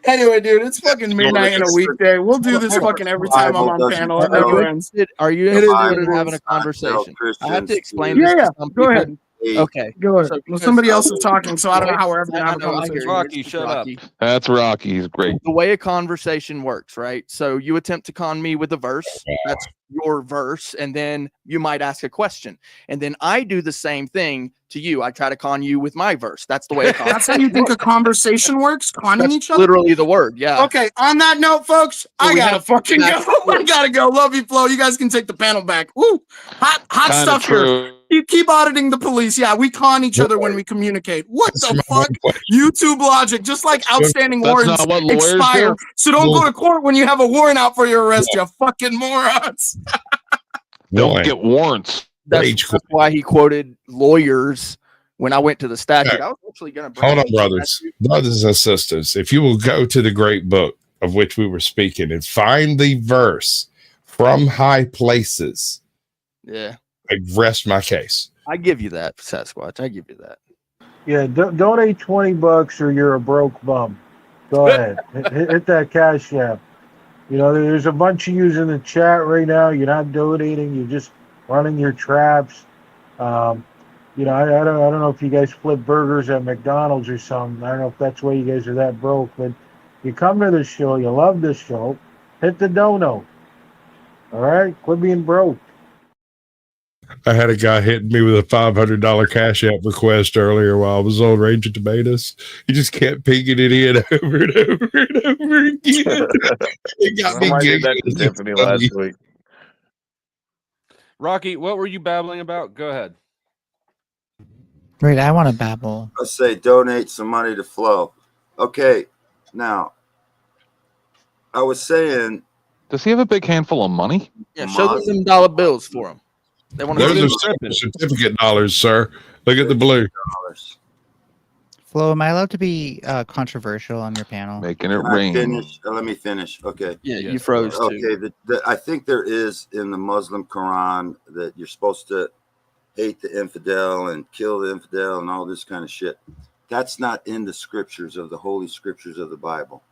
Anyway, dude, it's fucking midnight in a weekday. We'll do this fucking every time I'm on panel. It never ends. Are you interested in having a conversation? I have to explain this. Yeah, go ahead. Okay, go ahead. Well, somebody else is talking, so I don't know how we're ever gonna have a conversation. Rocky, shut up. That's Rocky. He's great. The way a conversation works, right? So you attempt to con me with a verse. That's your verse, and then you might ask a question, and then I do the same thing to you. I try to con you with my verse. That's the way. That's how you think a conversation works? Conning each other? Literally the word. Yeah. Okay. On that note, folks, I gotta fucking go. I gotta go. Love you, Flo. You guys can take the panel back. Woo! Hot stuff here. You keep auditing the police. Yeah, we con each other when we communicate. What the fuck? YouTube logic, just like outstanding warrants expire. So don't go to court when you have a warrant out for your arrest, you fucking morons. Don't get warrants. That's why he quoted lawyers when I went to the statute. Okay. I was actually going to hold on, brothers and sisters. If you will go to the great book of which we were speaking and find the verse from high places. Yeah. I rest my case. I give you that, Sasquatch. I give you that. Yeah, donate $20 or you're a broke bum. Go ahead. hit that cash app. You know, there's a bunch of you in the chat right now. You're not donating. You're just running your traps. You know, I don't know if you guys flip burgers at McDonald's or something. I don't know if that's why you guys are that broke. But you come to the show. You love the show. Hit the dono. All right? Quit being broke. I had a guy hitting me with a $500 cash app request earlier while I was on Range of Tomatoes. You just kept pinging it in over and over and over again. It got me giggling. Tiffany last week. Rocky, what were you babbling about? Go ahead. Wait, I want to babble. Let's say donate some money to Flo. Okay, now I was saying, does he have a big handful of money? Yeah, show them dollar bills for him. They want to certificate dollars, sir. Look at the blue. Flo, am I allowed to be controversial on your panel? Making it Can I rain. finish? Let me finish. Okay. Yeah, you froze too. Okay. I think there is in the Muslim Quran that you're supposed to hate the infidel and kill the infidel and all this kind of shit. That's not in the scriptures of the holy scriptures of the Bible.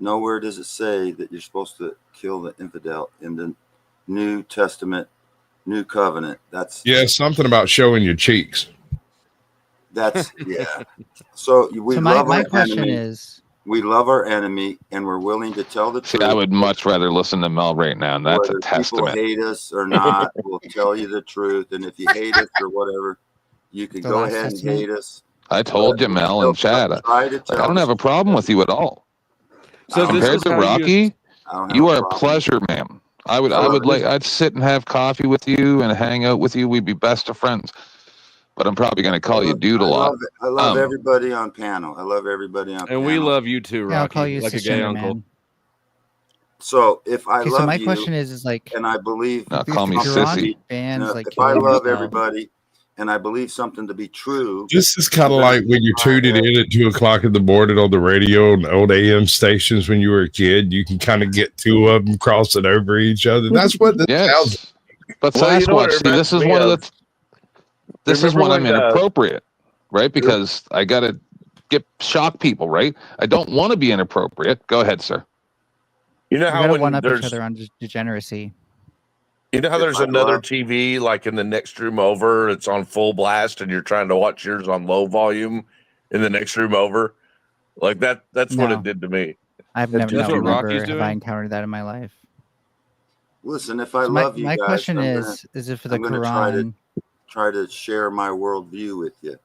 Nowhere does it say that you're supposed to kill the infidel in the New Testament, New Covenant. That's something about showing your cheeks. That's yeah. So we love our enemy. We love our enemy, and we're willing to tell the truth. I would much rather listen to Mel right now, and that's Whether a testament. people hate us or not, we'll tell you the truth. And if you hate us or whatever, you can go ahead and hate us. I told you, Mel and Chad, I don't have a problem with you at all. So compared to Rocky, you are a pleasure, man. I'd sit and have coffee with you and hang out with you. We'd be best of friends. But I'm probably going to call you dude a lot. I love everybody on panel. I love everybody on panel. And we love you too, Rocky. Yeah, I'll call you like a gay uncle. man. So if I love so my you, question is like, and I believe, call me sissy. If I love everybody, and I believe something to be true, this is kind of like when you tuned it in at 2:00 in the morning on the radio and old AM stations when you were a kid. You can kind of get two of them crossing over each other. That's what this sounds like. But Sasquatch, see, this is one of the. This is when I'm inappropriate, right? Because I got to shock people, right? I don't want to be inappropriate. Go ahead, sir. You know we how gotta when one up there's each other on degeneracy. You know how there's another TV like in the next room over, it's on full blast, and you're trying to watch yours on low volume in the next room over? Like that. That's what No. it did to me. I've never have I encountered that in my life. listen, if I So love you my guys, question I'm is if the I'm gonna Quran. try to share my worldview with you.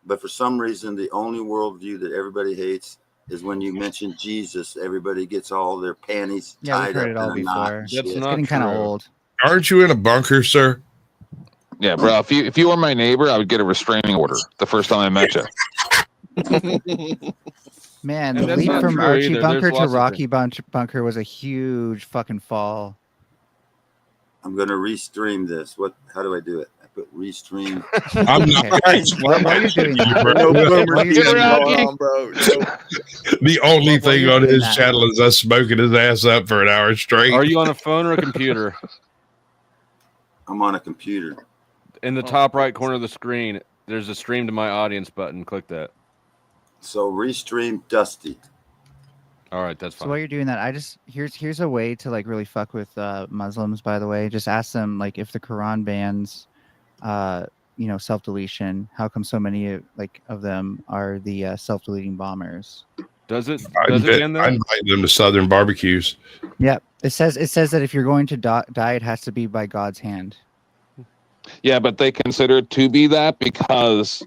But for some reason, the only worldview that everybody hates is when you mention Jesus. Everybody gets all their panties Yeah, we've tied heard up it all in a knot. before. and It's shit. getting kind of old. Aren't you in a bunker, sir? Yeah, bro. If you were my neighbor, I would get a restraining order the first time I met you. Man, And the that's leap not from true Archie either. Bunker There's to lots of Rocky Bunker was a huge fucking fall. I'm gonna restream this. How do I do it? I put restream. I'm not. While you're doing that, No boomer while you're thing doing that, going on, bro. The only While thing you're on doing his that. channel is us smoking his ass up for an hour straight. Are you on a phone or a computer? I'm on a computer. In the top right corner of the screen, there's a stream to my audience button. Click that. So restream Dusty. All right, that's So fine. while you're doing that, I just here's a way to like really fuck with Muslims. By the way, just ask them like if the Quran bans, self-deletion. How come so many of them are the self-deleting bombers? Does it? I invite them to Southern barbecues. Yep. It says that if you're going to die, it has to be by God's hand. Yeah, but they consider it to be that because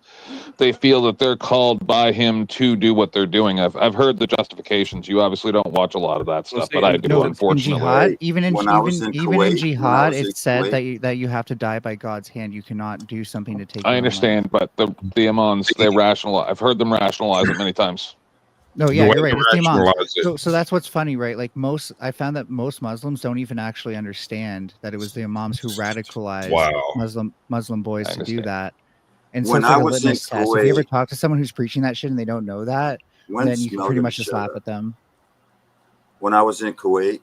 they feel that they're called by him to do what they're doing. I've heard the justifications. You obviously don't watch a lot of that stuff, but I do, unfortunately. In jihad, even in Kuwait, jihad, it said that you have to die by God's hand. You cannot do something to take. I understand, but the imams, they rationalize. I've heard them rationalize it many times. No, yeah, you're right. It's the imams. rationalize it. So that's what's funny, right? Like I found that most Muslims don't even actually understand that it was the imams who radicalized Muslim boys to do that. And so When it's I like a was in litmus test. If you ever Kuwait- talk to someone who's preaching that shit and they don't know that, When then you can pretty Smelter much just shut laugh up. at them. When I was in Kuwait,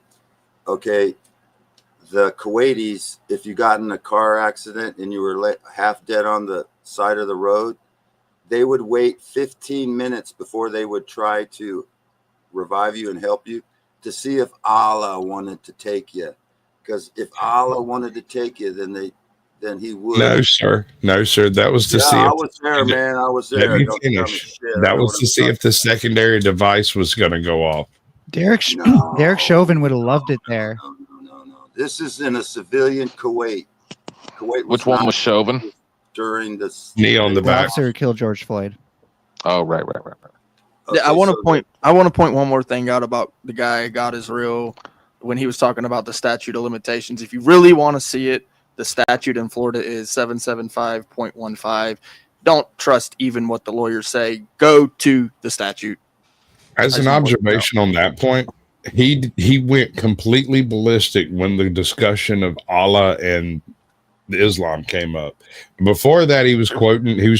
okay, the Kuwaitis, if you got in a car accident and you were half dead on the side of the road, they would wait 15 minutes before they would try to revive you and help you to see if Allah wanted to take you. Because if Allah wanted to take you, then he would. No, sir. That was to see. I If was there, man. I was there. Let me Don't tell me finish. shit. I That know was what to I'm see if the secondary device was going to go off. Derek Chauvin would have loved it there. This is in a civilian Kuwait. Kuwait Which one was Chauvin? During the knee on the The back. officer who killed George Floyd. Oh, right. Yeah, I want to point one more thing out about the guy God is real when he was talking about the statute of limitations. If you really want to see it, the statute in Florida is 775.15. Don't trust even what the lawyers say. Go to the statute. As an observation on that point, he went completely ballistic when the discussion of Allah and the Islam came up. Before that, he was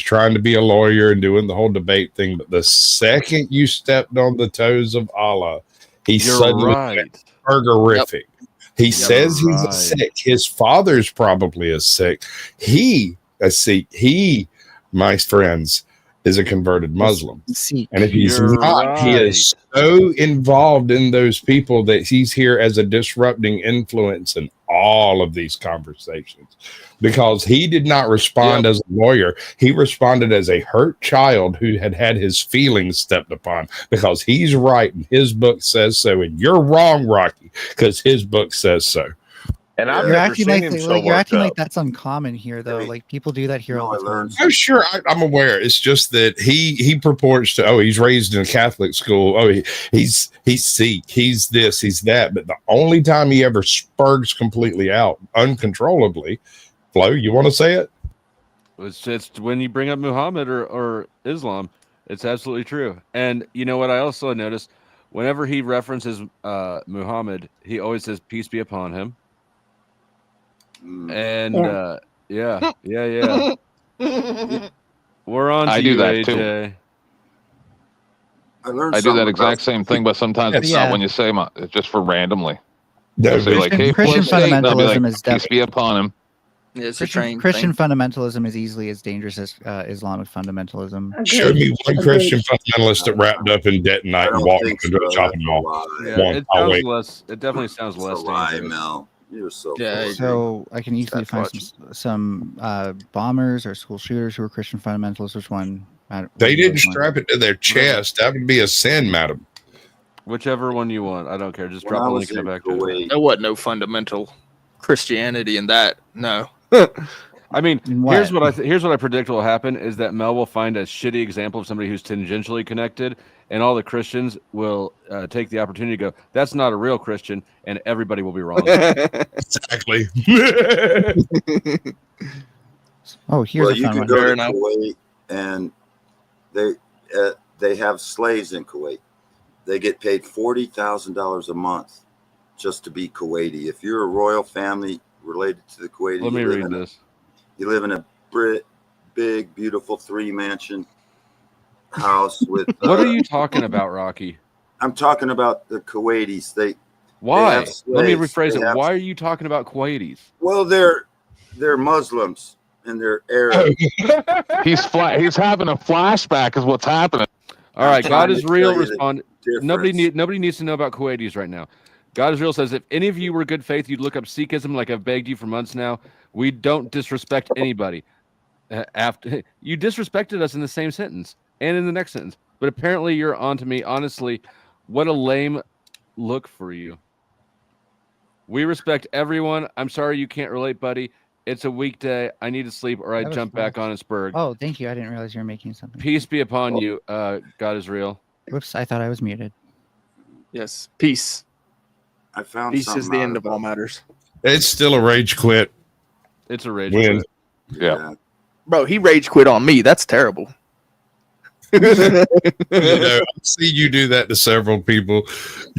trying to be a lawyer and doing the whole debate thing. But the second you stepped on the toes of Allah, he suddenly went burgerific. He says he's a Sikh. His father's probably a Sikh. He, my friends, is a converted Muslim. And if he's not, he is so involved in those people that he's here as a disrupting influence in all of these conversations, because he did not respond as a lawyer. He responded as a hurt child who had his feelings stepped upon, because he's right and his book says so, and you're wrong, Rocky, because his book says so. And I've You're never acting seen like him so you're worked acting up. like that's uncommon here, though. Like people do that here all the time. Oh, sure, I'm aware. It's just that he purports to. Oh, he's raised in a Catholic school. Oh, he's Sikh. He's this. He's that. But the only time he ever spurgs completely out uncontrollably, Flo, you want to say it? It's when you bring up Muhammad or Islam. It's absolutely true. And you know what? I also noticed whenever he references Muhammad, he always says "Peace be upon him." And yeah. We're on to I do you, that AJ. too. I do that exact same thing, but sometimes it's not when you say it's just for randomly. No, say like, "Hey, Christian fundamentalism is peace be upon him." It's a train Christian thing. fundamentalism is easily as dangerous as Islamic fundamentalism. Show me one Christian fundamentalist that wrapped up in detonite and walked into a chopping mall. Yeah, it definitely sounds less dangerous. Mel. You're so So I can easily find some bombers or school shooters who are Christian fundamentalists. Which one? They didn't strap it to their chest. That would be a sin, madam. Whichever one you want. I don't care. Just drop a link in the back. There wasn't no fundamental Christianity in that. No. I mean, here's what I predict will happen is that Mel will find a shitty example of somebody who's tangentially connected, and all the Christians will take the opportunity to go, "That's not a real Christian," and everybody will be wrong. Exactly. Oh, here's well, a you fun can one. go to Kuwait, and they have slaves in Kuwait. They get paid $40,000 a month just to be Kuwaiti. If you're a royal family related to the Kuwaiti, Let me read this. You live in a big, beautiful 3-mansion house with. What are you talking about, Rocky? I'm talking about the Kuwaitis. Why? They Let me rephrase it. Have, Why are you talking about Kuwaitis? Well, they're Muslims and they're Arab. He's having a flashback, is what's happening. All right, God is real. Respond. Nobody needs to know about Kuwaitis right now. God is real says, if any of you were good faith, you'd look up Sikhism like I've begged you for months now. We don't disrespect anybody. After you disrespected us in the same sentence and in the next sentence, but apparently you're on to me. Honestly, what a lame look for you. We respect everyone. I'm sorry you can't relate, buddy. It's a weekday. I need to sleep or I'd jump back on and spurg. Oh, thank you. I didn't realize you were making something. Peace be upon you. God is real. Whoops, I thought I was muted. Yes. Peace. I found peace is the end of all matters. It's still a rage quit. It's a rage quit. Yeah. Bro, he rage quit on me. That's terrible. I've seen you do that to several people,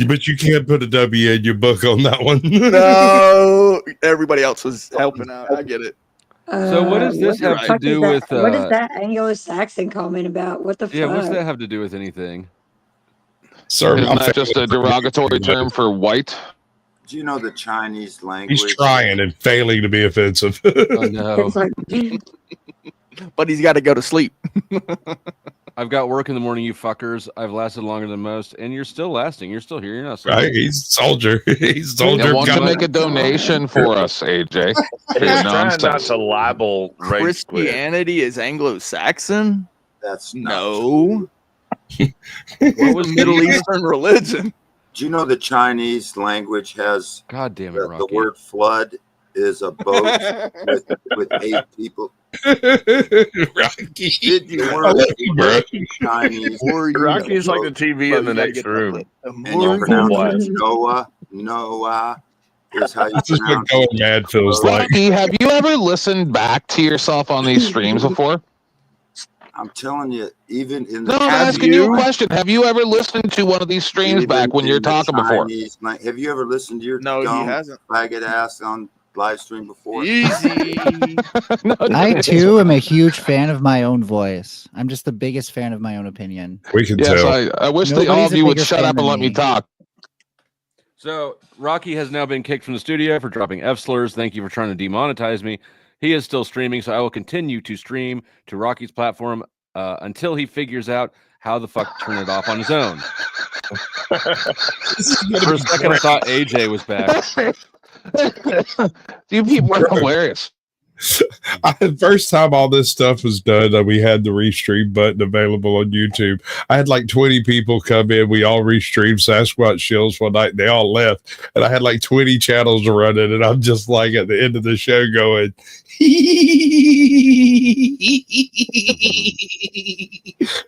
but you can't put a W in your book on that one. No, everybody else was helping out. I get it. So what does this have to do with? What is that Anglo-Saxon comment about? What the fuck? Yeah, what's that have to do with anything? Sir, isn't that just a derogatory term for white? Do you know the Chinese language? He's trying and failing to be offensive. Oh, no. But he's got to go to sleep. I've got work in the morning, you fuckers. I've lasted longer than most, and you're still lasting. You're still here. You're not. Right? He's a soldier. He's a soldier. I want to make a donation for us, AJ. He's trying not to libel race quit. Christianity is Anglo-Saxon? That's no. What was Middle Eastern religion? Do you know the Chinese language has? God damn it, the word flood is a boat with 8 people. Rocky, Rocky's like the TV in the next room. And you pronounce it Noah is how you This is what pronounce going it. mad feels like. Rocky, have you ever listened back to yourself on these streams before? I'm telling you, even in the No, I'm asking you a question. Have you ever listened to one of these streams back when you're talking before? Have you ever listened to your No, he dumb hasn't. faggot ass on live stream before? Easy. I too am a huge fan of my own voice. I'm just the biggest fan of my own opinion. We can Yes, tell. I wish that all Nobody's of a you would bigger shut fan up and than let me me. talk. So Rocky has now been kicked from the studio for dropping F slurs. Thank you for trying to demonetize me. He is still streaming, so I will continue to stream to Rocky's platform until he figures out how the fuck to turn it off on his own. For a second, I thought AJ was back. You people are hilarious. The first time all this stuff was done, we had the restream button available on YouTube. I had like 20 people come in. We all restreamed Sasquatch Shills one night. And they all left, and I had like 20 channels running. And I'm just like at the end of the show going,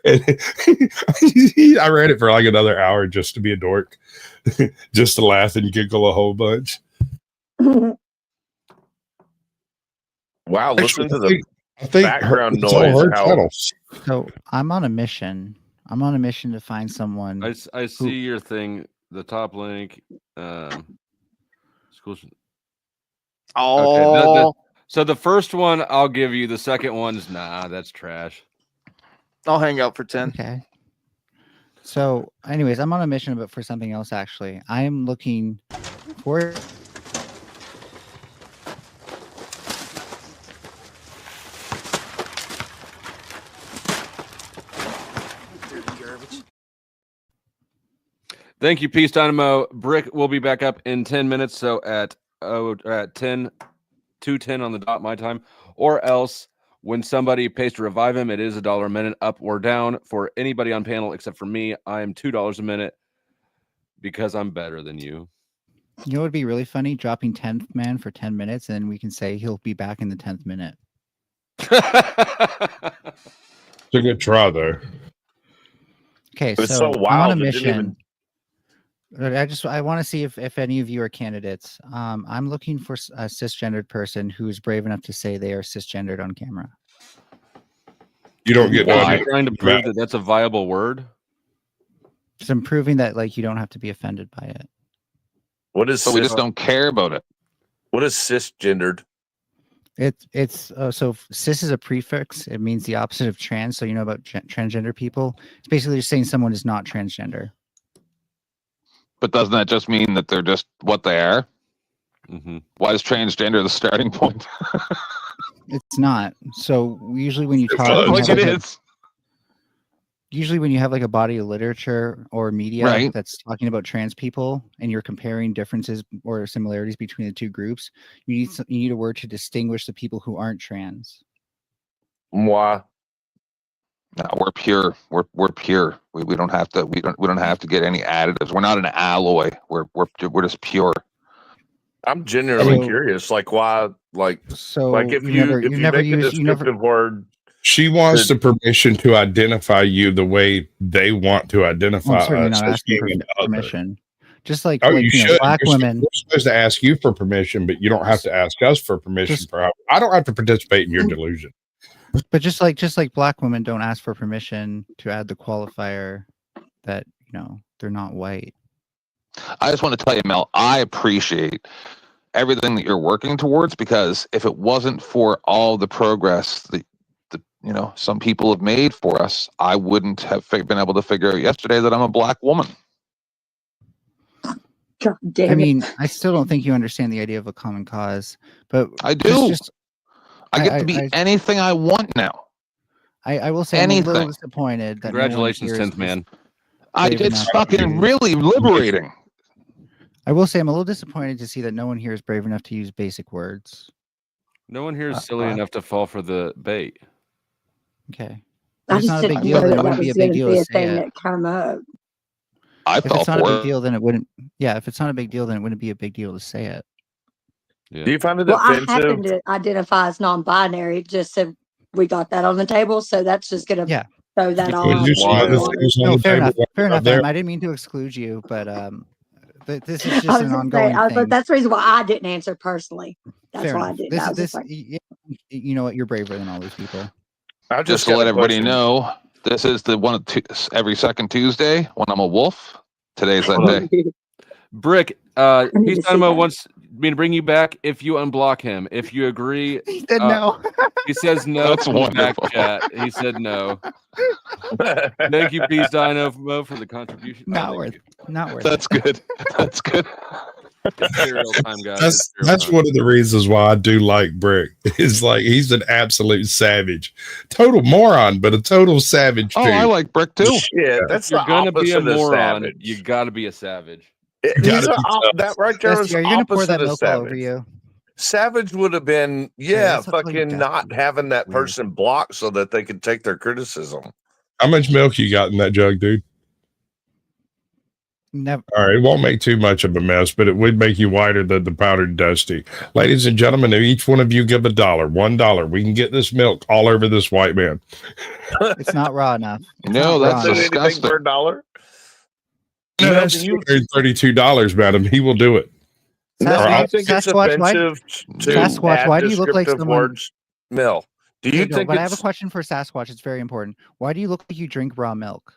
and I ran it for like another hour just to be a dork, just to laugh and giggle a whole bunch. Wow, listen to the background it's all noise. her How channels. So I'm on a mission. I'm on a mission to find someone. I see your thing, the top link. Schools. Oh. Okay, so the first one I'll give you. The second one's nah, that's trash. I'll hang out for 10. Okay. So, anyways, I'm on a mission, but for something else. Actually, I am looking for. Thank you, Peace Dynamo. Brick will be back up in 10 minutes. So at 2:10 on the dot my time, or else when somebody pays to revive him, it is $1 a minute, up or down for anybody on panel except for me. I am $2 a minute because I'm better than you. You know what would be really funny? Dropping 10th man for 10 minutes, and we can say he'll be back in the 10th minute. It's a good try, though. Okay, it's so so wild. I'm on a it didn't mission. I want to see if any of you are candidates. I'm looking for a cisgendered person who is brave enough to say they are cisgendered on camera. You don't get Why? You're trying to prove that that's a viable word. So I'm proving that like you don't have to be offended by it. What is? So we just don't care about it. What is cisgendered? It's so cis is a prefix. It means the opposite of trans. So you know about transgender people. It's basically just saying someone is not transgender. But doesn't that just mean that they're just what they are? Mm-hmm. Why is transgender the starting point? It's not. So usually when you talk, like it is. Usually when you have like a body of literature or media that's talking about trans people and you're comparing differences or similarities between the two groups, you need a word to distinguish the people who aren't trans. Why? No, we're pure. We're pure. We don't have to. We don't have to get any additives. We're not an alloy. We're just pure. I'm genuinely curious. Like why? Like if you make a descriptive word. She wants the permission to identify you the way they want to identify I'm certainly us not as asking being for an other. permission. Just like, you should. black women. We're supposed to ask you for permission, but you don't have to ask us for permission. I don't have to participate in your delusion. But just like black women don't ask for permission to add the qualifier that they're not white. I just want to tell you, Mel, I appreciate everything that you're working towards, because if it wasn't for all the progress that some people have made for us, I wouldn't have been able to figure out yesterday that I'm a black woman. God damn it. I mean, I still don't think you understand the idea of a common cause, but I do. I get to be anything I want now. I will say anything. I'm a little disappointed. That Congratulations, 10th man. It's fucking really liberating. I will say I'm a little disappointed to see that no one here is brave enough to use basic words. No one here is silly enough to fall for the bait. Okay. I If it's just not a big didn't deal, know then it that wouldn't be was a big going deal to be to a say thing it. that come up. If it's not a big deal, then it wouldn't. Yeah, if it's not a big deal, then it wouldn't be a big deal to say it. Yeah. Do you find it Well, I offensive? happen to identify as non-binary. Just so we got that on the table, so that's just going to throw that off. No, fair enough. Fair enough. Em. I didn't mean to exclude you, but this is just an ongoing thing. That's the reason why I didn't answer personally. That's Fair why enough. I didn't. You know what? You're braver than all these people. Just to let everybody know, this is the one every second Tuesday when I'm a wolf. Today's that day. Brick, Peace Dynamo wants me to bring you back if you unblock him. If you agree, he said no. He says no. That's from the back wonderful. chat. He said no. Thank you, Peace Dino, for the contribution. Not worth. Not worth. That's good. That's good. It's real time, guys. That's one of the reasons why I do like Brick. Is like he's an absolute savage, total moron, but a total savage. Oh, too. I like Brick too. Yeah, that's You're the gonna be a opposite of moron. savage. You got to be a savage. That right there is Jesse, are you gonna pour opposite that of milk all over savage. you? Savage would have been, that's what fucking you not having that person blocked so that they could take their criticism. How much milk you got in that jug, dude? Never. All right, it won't make too much of a mess, but it would make you whiter than the powdered dusty. Ladies and gentlemen, if each one of you give $1, we can get this milk all over this white man. It's not raw enough. It's No, not that's raw enough. disgusting. For $1? No, that's $232, madam. He will do it. No, Or I I'll- think it's Sasquatch, offensive to Sasquatch, add why do you look like descriptive someone? words. Mel, do you No, think but I have a it's question for Sasquatch. It's very important. Why do you look like you drink raw milk?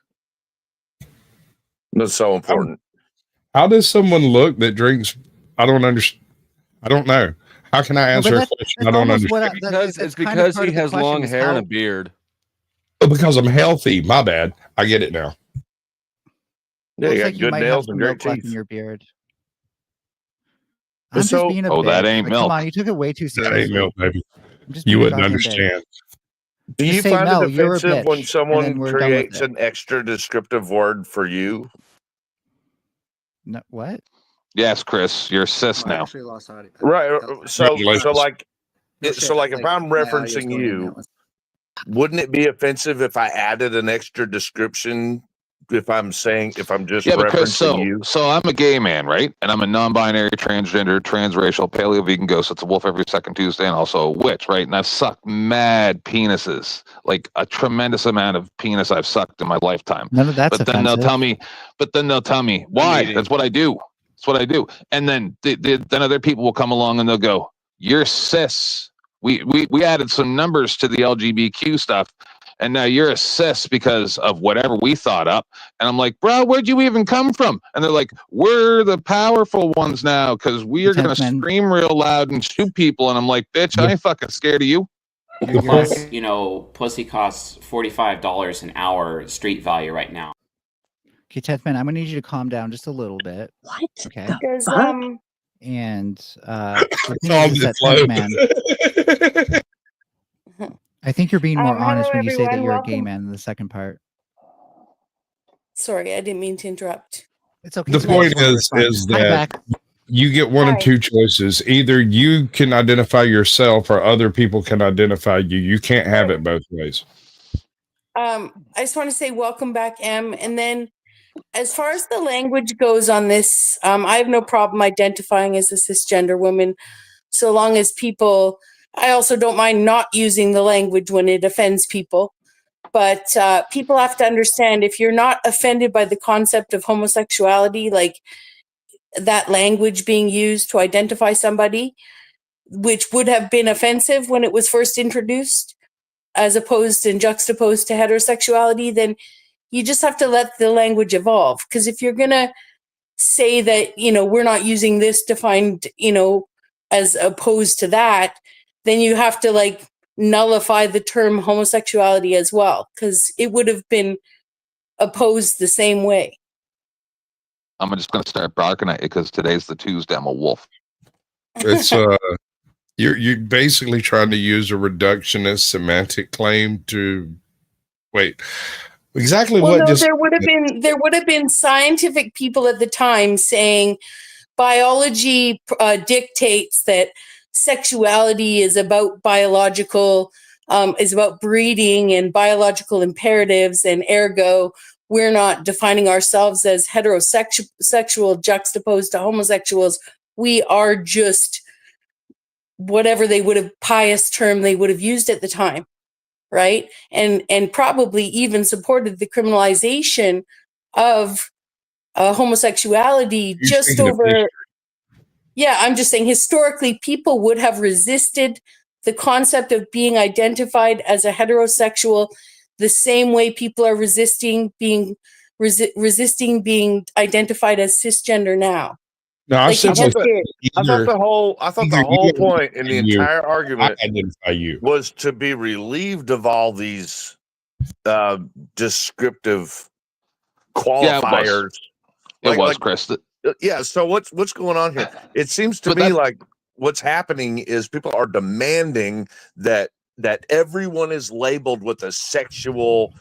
that's so important? How does someone look that drinks? I don't understand. I don't know. How can I answer a question I don't understand? It's because he has long hair and a beard. Oh, because I'm healthy. My bad. I get it now. Yeah, Looks you got like you good might have nails some and great milk left in teeth. your beard. I'm So- just being a Oh, bitch. that ain't Like, milk. Come on, you took it way too That seriously. ain't milk, baby. I'm just You being a wouldn't goddamn bitch. understand. Do Just you say, find Mel, it you're a offensive when bitch, and someone then we're done with creates it. an extra descriptive word for you? No, what? Yes, Chris, you're a cis now. lost audio. Right. So Congratulations. like, No so shit, like, if I'm my audio's referencing going in you, now. wouldn't it be offensive if I added an extra description? If I'm just Yeah, but Chris, referencing you? so I'm a gay man, right? And I'm a non-binary, transgender, transracial, paleo vegan ghost. It's a wolf every second Tuesday, and also a witch, right? And I've sucked mad penises, like a tremendous amount of penis I've sucked in my lifetime. None of that's But then they'll offensive. tell me why. That's what I do. That's what I do. And then then other people will come along and they'll go, "You're cis." We added some numbers to the LGBTQ stuff, and now you're a cis because of whatever we thought up. And I'm like, bro, where'd you even come from? And they're like, we're the powerful ones now because we are going to Lieutenant. scream real loud and shoot people. And I'm like, bitch, I ain't fucking scared of you. Plus, pussy costs $45 an hour street value right now. Okay, 10th man, I'm gonna need you to calm down just a little bit. What? Okay. Because And the thing Calm is the that flow. 10th man, I think you're being more honest hello, when you say that everyone. you're a gay Welcome. man in the second part. Sorry, I didn't mean to interrupt. It's okay. The You point guys is want to respond. Hi, that back. you get one Hi. of two choices. Either you can identify yourself or other people can identify you. You can't have it both ways. I just want to say welcome back, Em. And then as far as the language goes on this, I have no problem identifying as a cisgender woman so long as people, I also don't mind not using the language when it offends people. But people have to understand if you're not offended by the concept of homosexuality, like that language being used to identify somebody, which would have been offensive when it was first introduced, as opposed and juxtaposed to heterosexuality, then you just have to let the language evolve. Because if you're going to say that, we're not using this defined, as opposed to that, then you have to nullify the term homosexuality as well, because it would have been opposed the same way. I'm just going to start barking at you because today's the Tuesday. I'm a wolf. It's you're basically trying to use a reductionist semantic claim to wait. Exactly Well, what no, just there would have been scientific people at the time saying biology dictates that sexuality is about biological, is about breeding and biological imperatives, and ergo we're not defining ourselves as heterosexual juxtaposed to homosexuals. We are just whatever pious term they would have used at the time. Right. And probably even supported the criminalization of homosexuality just over. Yeah, I'm just saying historically, people would have resisted the concept of being identified as a heterosexual the same way people are resisting being identified as cisgender now. No, I Like you simply just said did. I thought the whole point in the you, entire I argument identify you. was to be relieved of all these descriptive qualifiers. It was Chris. Yeah. So what's going on here? It seems to me like what's happening is people are demanding that everyone is labeled with a sexual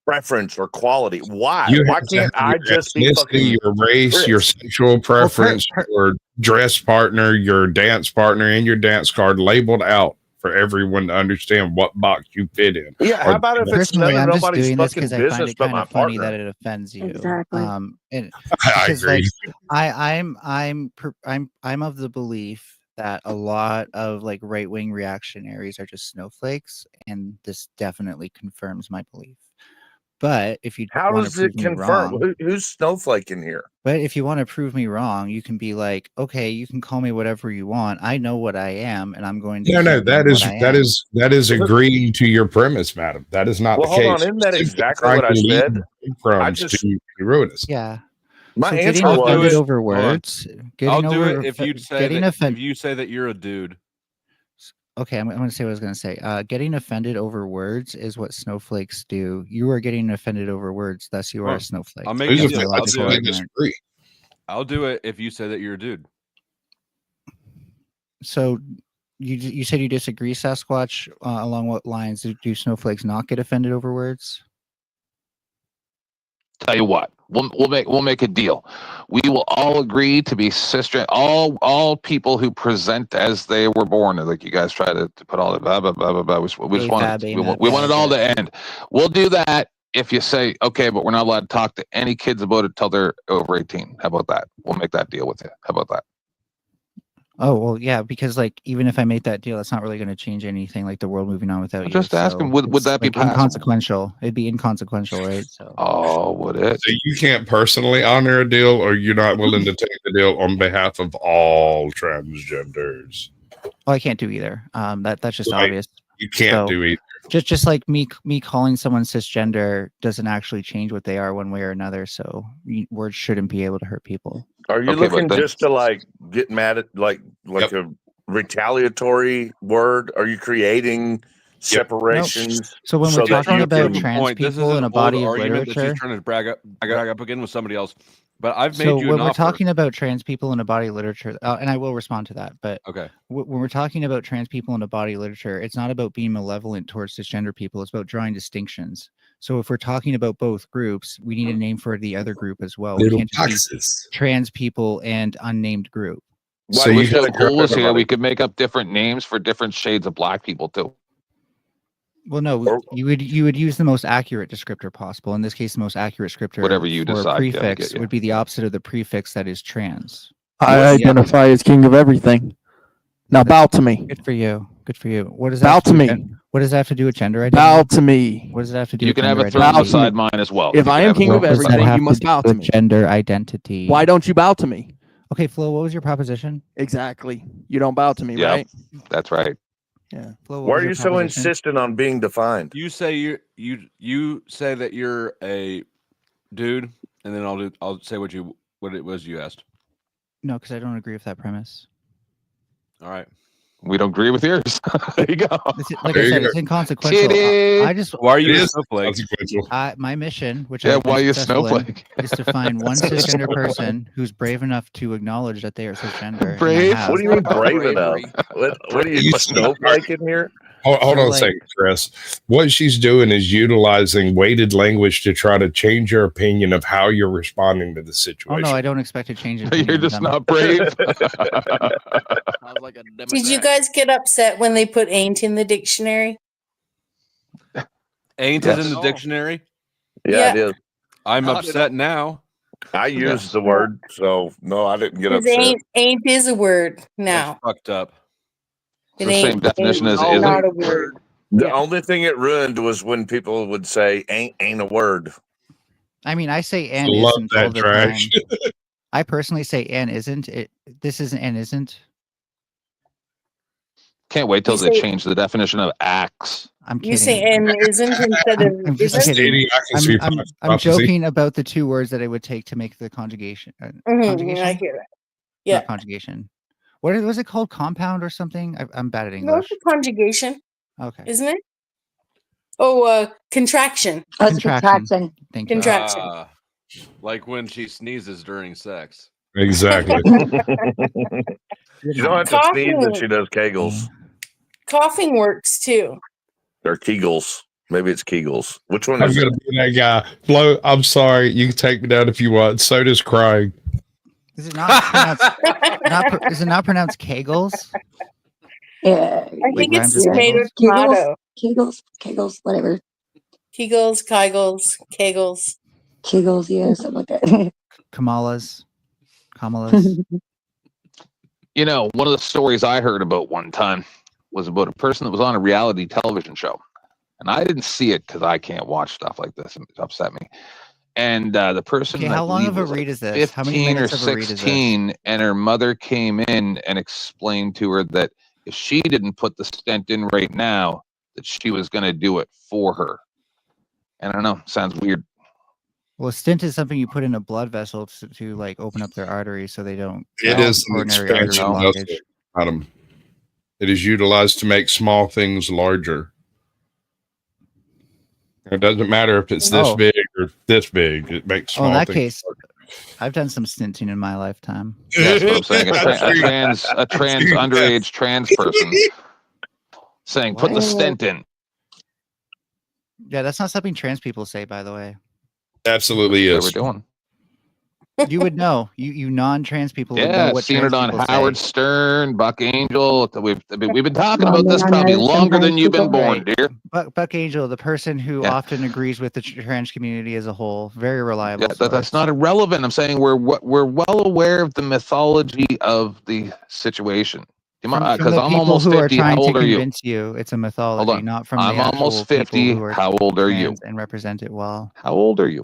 preference or quality. Why? You Why have to can't have I your just be ethnicity, fucking your race, your Chris? sexual preference, your dress partner, your dance partner, and your dance card labeled out for everyone to understand what box you fit in. Yeah, how about if it's Personally, none of I'm just nobody's doing this fucking because I find business it but kind my of funny partner? that it offends you. Exactly. And I because agree. I'm of the belief that a lot of like right wing reactionaries are just snowflakes, and this definitely confirms my belief. But if you How want to does it prove me confirm? wrong, Who's snowflake in here? but if you want to prove me wrong, you can be like, okay, you can call me whatever you want. I know what I am, and I'm going to No, keep being what I am. that is agreeing to your premise, madam. That is not Well, the hold case. on. Isn't that You're simply exactly trying what I to lead said? breadcrumbs to ruin us. Yeah. My So answer getting offended was over Hold on. words, I'll getting do over it if you say getting that. offended. If you say that you're a dude. Okay, I'm going to say what I was going to say. Getting offended over words is what snowflakes do. You are getting offended over words, thus you are Well, a snowflake. I'll make a That's deal. my I'll logical do it. argument. I'll do it if you say that you're a dude. So you said you disagree, Sasquatch. Along what lines do snowflakes not get offended over words? Tell you what, we'll make a deal. We will all agree to be sister. All people who present as they were born. Like you guys try to put all the blah blah blah blah blah. We just want it all to end. We'll do that if you say okay, but we're not allowed to talk to any kids about it till they're over 18. How about that? We'll make that deal with you. How about that? Oh well, yeah, because like even if I make that deal, that's not really going to change anything. Like the world moving on without you. Just asking, would that be possible? inconsequential? It'd be inconsequential, right? So. Oh, would it? So you can't personally honor a deal, or you're not willing to take the deal on behalf of all transgenders. Well, I can't do either. That's just obvious. You can't do either. Just like me calling someone cisgender doesn't actually change what they are one way or another. So words shouldn't be able to hurt people. Are you looking just to like get mad at like a retaliatory word? Are you creating separations? Nope. So when we're talking about trans people in a body of argument that literature, she's trying to brag up again with somebody else. But I've made so you when an we're offer. talking about trans people in a body of literature, and I will respond to that, but okay, when we're talking about trans people in a body of literature, it's not about being malevolent towards cisgender people. It's about drawing distinctions. So if we're talking about both groups, we need a name for the other group as well. We can't just be trans people and unnamed group. So if the pool was here, we could make up different names for different shades of black people too. Well, no, you would use the most accurate descriptor possible. In this case, the most accurate descriptor, whatever you for decide, a prefix would be the opposite of the prefix that is trans. I identify as king of everything. Now bow to me. Good for you. Good for you. What does Bow that to me. What does that have to do with gender identity? Bow to me. What does that have to do? You with can have gender a throne identity? beside mine as well. If I am king of everything, you must bow to me. Gender identity. Why don't you bow to me? Okay, Flo, what was your proposition? Exactly. You don't bow to me, Yep, right? that's right. Yeah. Flo, Why are you so insistent on being defined? You say you say that you're a dude, and then I'll say what it was you asked. No, because I don't agree with that premise. All right. We don't agree with yours. There you go. Like I said, it's inconsequential. I just why are you a snowflake? My mission, which yeah, I've been why are you a successful in, snowflake? is to find one cisgender person who's brave enough to acknowledge that they are cisgender. Brave? What do you mean brave enough? What are you, a snowflake in here? Hold on a second, Chris. What she's doing is utilizing weighted language to try to change your opinion of how you're responding to the Oh situation. no, I don't expect to change it. You're just not brave. Did you guys get upset when they put ain't in the dictionary? Ain't Yes. is in the dictionary? Yeah, it is. I'm Not at upset now. I used the word, so no, I didn't get upset. Ain't is a word now. Fucked up. It ain't not a word. The only thing it ruined was when people would say ain't a word. I mean, I say and Love isn't that all the trash. time. I personally say and isn't. This isn't and isn't. Can't wait till You they say- change the definition of acts. I'm kidding. You say and isn't instead of I'm just isn't? kidding. I'm joking about the two words that it would take to make the conjugation. I hear that. Yeah. Not conjugation. What was it called? Compound or something? I'm bad at No, English. it's a conjugation. Okay. Isn't it? Oh, contraction. Oh, it's a contraction. Thank you. Contraction. Like when she sneezes during sex. Exactly. You don't have to sneeze if she does Kegels Coughing works too. or Kegels. Maybe it's Kegels. Which one I'm is gonna it? be that guy. Flo, I'm sorry. You can take me down if you want. So does crying. Is it not pronounced? Is it not pronounced Kegels? Yeah. I think it's tomato, Kegels, tomato. Kegels, whatever. Kegels, Kegels, Kegels. Kegels, yeah, something like that. Kamalas. You know, one of the stories I heard about one time was about a person that was on a reality television show. And I didn't see it because I can't watch stuff like this. It upset me. And the person, Okay, I how long believe, of a was read like is this? How many 15 or minutes of a read is this? 16, and her mother came in and explained to her that if she didn't put the stent in right now, that she was going to do it for her. And I don't know, sounds weird. Well, a stent is something you put in a blood vessel to like open up their arteries so they don't. It is an coronary artery expansion blockage. vessel, Adam. It is utilized to make small things larger. It doesn't matter if it's this big or this big. It makes small in that things case, I've done some stenting in my lifetime. That's what I'm saying. A trans underage trans person saying, put the stent in. Yeah, that's not something trans people say, by the way. Absolutely They is. were doing. You would know. You non-trans people would know Yeah, what seen trans it on people Howard say. Stern, Buck Angel. We've been talking Well, about this I probably know some longer than trans you've been people. born, Right. dear. Buck Angel, the person who often agrees with the trans community as a whole, very reliable. Yeah, that's not irrelevant. I'm saying we're well aware of the mythology of the situation. From Because the I'm people almost who are 50. How trying to old are you? convince you it's a mythology, Hold on. not from I'm the actual almost people 50. who are How old are you? trans and represent it well. How old are you?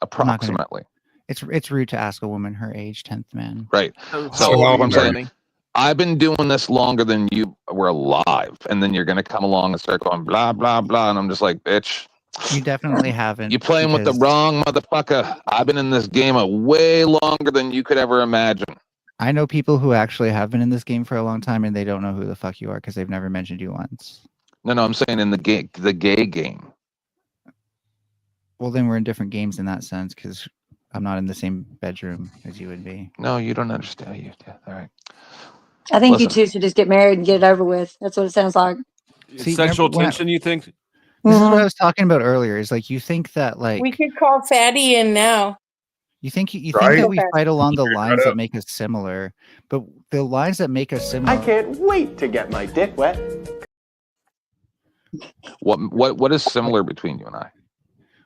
I'm not gonna- Approximately. It's rude to ask a woman her age, 10th man. Right. So So how old what I'm are saying, you? I've been doing this longer than you were alive, and then you're gonna come along and start going blah blah blah, and I'm just like, bitch. You definitely haven't. You playing with the because wrong motherfucker. I've been in this game a way longer than you could ever imagine. I know people who actually have been in this game for a long time, and they don't know who the fuck you are because they've never mentioned you once. No, I'm saying in the gay game. Well, then we're in different games in that sense because I'm not in the same bedroom as you would be. No, you don't understand. All right. I think you Listen. two should just get married and get it over with. That's what it sounds like. See, Sexual remember when I- tension, you think? This is what I was talking about earlier. Is like you think that like We could call Fatty in now. you think Right? that we fight along the Figure it lines out. that make us similar, but the lines that make us similar. I can't wait to get my dick wet. What is similar between you and I?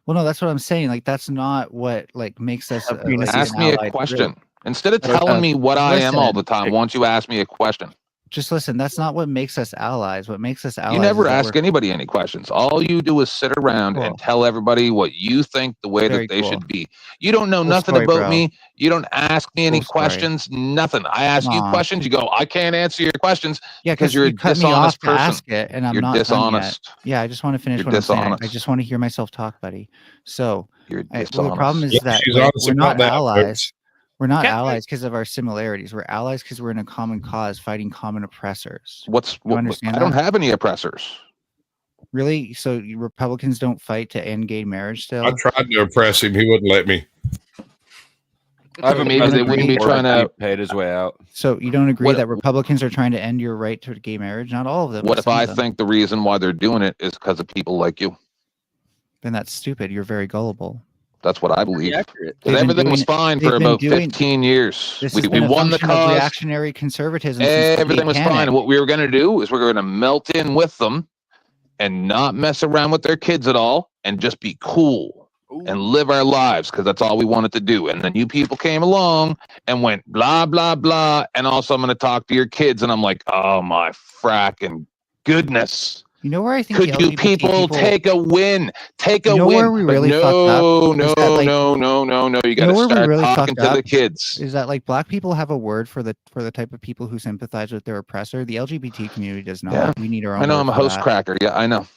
Well, no, that's what I'm saying. Like that's not what like makes us. Ask me a question. Instead of telling me what I am all the time, why don't you ask me a question? Just listen. That's not what makes us allies. What makes us allies? You never is that ask anybody any questions. All you do is sit around and tell everybody what you think the way Very that they cool. should be. You don't know Cool nothing story, about bro. me. You don't ask me any Cool story. questions. Nothing. I ask you Aw. questions. You go, I can't answer your questions. Yeah, because you're a you cut me off dishonest to person. ask it, and I'm You're not done dishonest. yet. Yeah, I just want to finish You're what I'm saying. I dishonest. just want to hear myself talk, buddy. So, You're well, the problem is Yeah, that she's like, honest we're about not that, allies. folks. We're not allies because of our similarities. We're allies because we're in a common cause, fighting common oppressors. You understand I don't that? have any oppressors. Really? So you Republicans don't fight to end gay marriage still? I tried to oppress him. He wouldn't let me. I have a Maybe president they wouldn't be before trying he to- paid his way out. So you don't agree What- that Republicans are trying to end your right to gay marriage? Not all of them. What but if some I of them. think the reason why they're doing it is because of people like you? Then that's stupid. You're very gullible. That's what I believe. accurate. Because They've been everything was doing- fine they've for been about doing- 15 years. This We has been a won the function of cause. reactionary conservatism since the Everything gay was panic. fine. And what we were going to do is we were going to melt in with them and not mess around with their kids at all and just be cool and live our lives because that's all we wanted to do. And then you people came along and went blah, blah, blah. And also I'm going to talk to your kids. And I'm like, oh my fracking goodness. You know where I think Could the you LGBT people take a win? Take a You know win. where we But really no, fucked up? no, Is that, like- no, no, no, no. You You got know to where we start really talking fucked to up the kids. is that like black people have a word for the type of people who sympathize with their oppressor. The LGBT community does not. Yeah. We need our own. I know word I'm a for host that. cracker. Yeah, I know.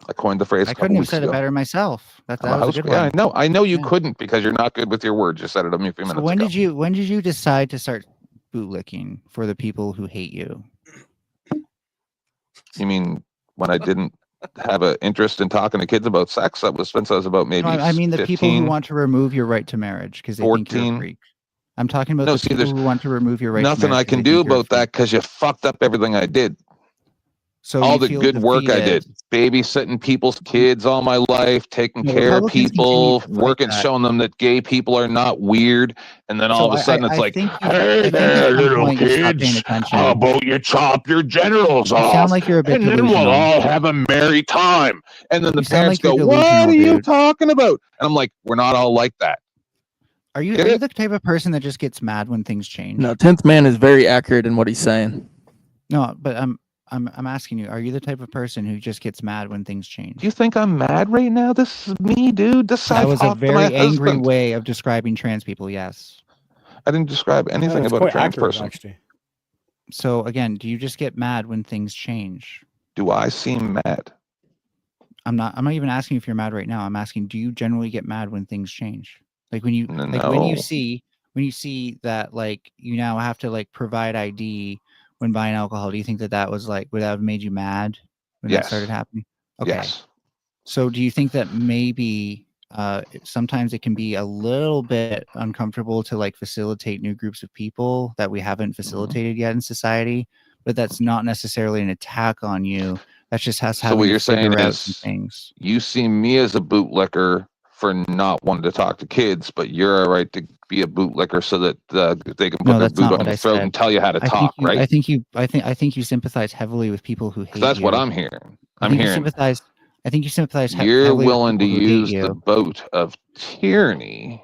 I coined the phrase. I couldn't have said it better myself. That was a good one. Yeah, I know you couldn't because you're not good with your words. You said it a few minutes So ago. when did you decide to start bootlicking for the people who hate you? You mean when I didn't have an interest in talking to kids about sex? That was since I was about maybe. No, I mean the 15, people who want to remove your right to marriage because they think you're a freak. I'm talking about the people who want to remove your right to marriage. Nothing I can do about that because you fucked up everything I did. So all the good work I did, babysitting people's kids all my life, taking care of people, working, showing them that gay people are not weird, and then all of a sudden it's like, hey there, little kids, how about you chop your genitals off? Sound like you're a bit and then we'll all have a merry time. And then the parents go, what are you talking about? And I'm like, we're not all like that. Are you the type of person that just gets mad when things change? No, 10th Man is very accurate in what he's saying. No, but I'm asking you, are you the type of person who just gets mad when things change? Do you think I'm mad right now? This is me, dude. That was a very angry way of describing trans people, yes. I didn't describe anything about a trans person. Actually. So again, do you just get mad when things change? Do I seem mad? I'm not even asking if you're mad right now. I'm asking, do you generally get mad when things change? Like when you when you see that like you now have to like provide ID when buying alcohol, do you think that was like, would that have made you mad when that started happening? Okay. Yes. So do you think that maybe sometimes it can be a little bit uncomfortable to like facilitate new groups of people that we haven't facilitated yet in society, but that's not necessarily an attack on you. That's just has So what you're saying is things. You see me as a bootlicker for not wanting to talk to kids, but you're all right to be a bootlicker so that they can put their boot on your throat and tell you how to talk, right? I think you sympathize heavily with people who hate That's you. what I'm hearing. I think you sympathize You're heavily willing with to people who hate use you. the boat of tyranny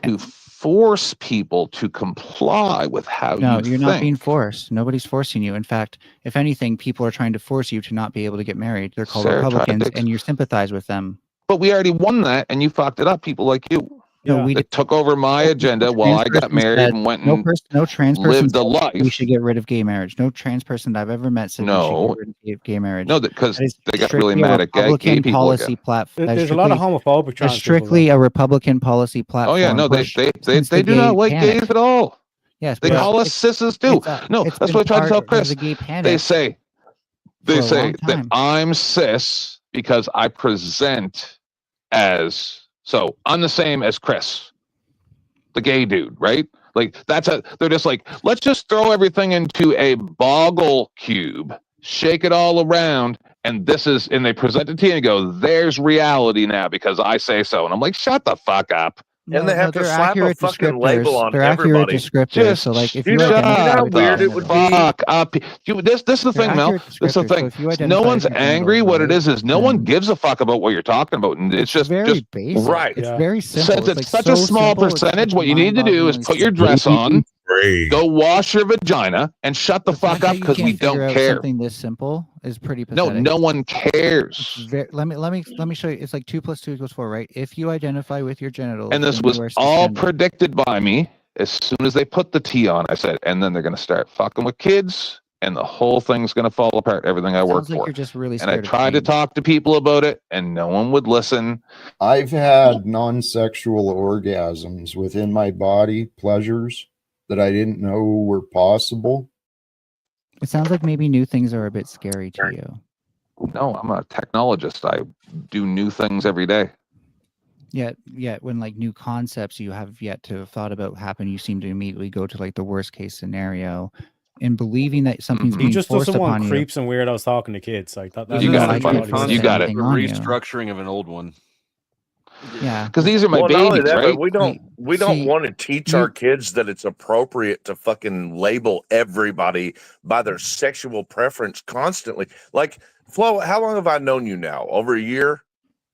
to force people to comply with how you No, think. you're not being forced. Nobody's forcing you. In fact, if anything, people are trying to force you to not be able to get married. They're called Sarah tried Republicans, to- and you sympathize with them. But we already won that, and you fucked it up. People like you. No, we that took over my agenda while I got married and went and no trans person lived a said life. we should get rid of gay marriage. No trans person that I've ever met said we should No. get rid of gay marriage. No, because That is they got really strictly a mad at gay Republican people policy again. platform. There's a lot of homophobic trans That's strictly a Republican policy platform. Oh yeah, no, they since the do gay not like panic. gays at all. Yes, they but call us cisses too. No, it's that's been what I tried to tell part of Chris. the gay panic They say for a that long time. I'm cis because I present as so. I'm the same as Chris, the gay dude, right? Like they're just like, let's just throw everything into a boggle cube, shake it all around, and they present it to you and go, there's reality now because I say so. And I'm like, shut the fuck up. And they have to they're slap a accurate fucking label descriptors. on They're everybody. accurate descriptors. So like if you know identify how with weird your it would be. Fuck up. This is the thing, Mel. accurate This is the descriptors, so thing. if you identify No with one's your genitals, angry. What it right, is no one gives a fuck about what you're talking about. And it's just very basic. right. It's very simple. Since it's like such so a small simple, it's percentage, such what you need to do is mind-bogglingly put your simple. dress on, go wash your vagina, and shut the fuck up You because we can't figure don't out care. Something this simple is pretty No, pathetic. no one cares. Let me show you. It's like 2 + 2 = 4, right? If you identify with your genitals, And this then was you are all cisgender. predicted by me. As soon as they put the T on, I said, and then they're going to start fucking with kids, and the whole thing's going to fall apart. Everything I work Sounds like for. you're just really And I scared of tried to change. talk to people about it, and no one would listen. I've had non-sexual orgasms within my body, pleasures that I didn't know were possible. It sounds like maybe new things are a bit scary to you. No, I'm a technologist. I do new things every day. Yet when like new concepts you have yet to have thought about happen, you seem to immediately go to like the worst case scenario, and believing that something's He being just forced doesn't want upon you. creeps and weirdos talking to kids. Like that. You got it. You got it. A restructuring of an old one. Yeah, because these are my Well, not only babies, that, right? but we don't want to teach our kids that it's appropriate to fucking label everybody by their sexual preference constantly. Like, Flo, how long have I known you now? Over a year?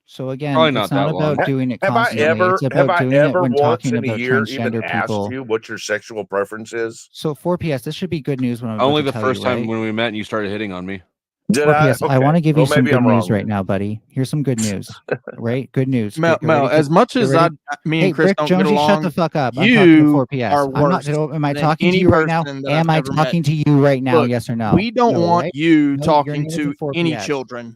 So again, Probably it's not not that long. about doing it Have I constantly. ever, It's have about I doing it ever when once talking in a about year even transgender asked people. you what your sexual preference is? So 4 PS, this should be good news when I'm Only about the to tell first you, time right? when we met and you started hitting on me. Did 4 I? PS, I Okay. want to give you Well, some maybe good I'm news wrong. right now, buddy. Here's some good news, right? Good news. Mel, Get ready as much get as ready. me Hey, and Chris Rick don't Jonesy, get along, shut the fuck up. I'm talking to you 4 PS. are I'm worse. not. Am I than talking to any you right now? person that Am I've I ever talking met. to you right now? Look, Yes or no? We don't No, want right? you No, your talking name to isn't 4 any PS. children.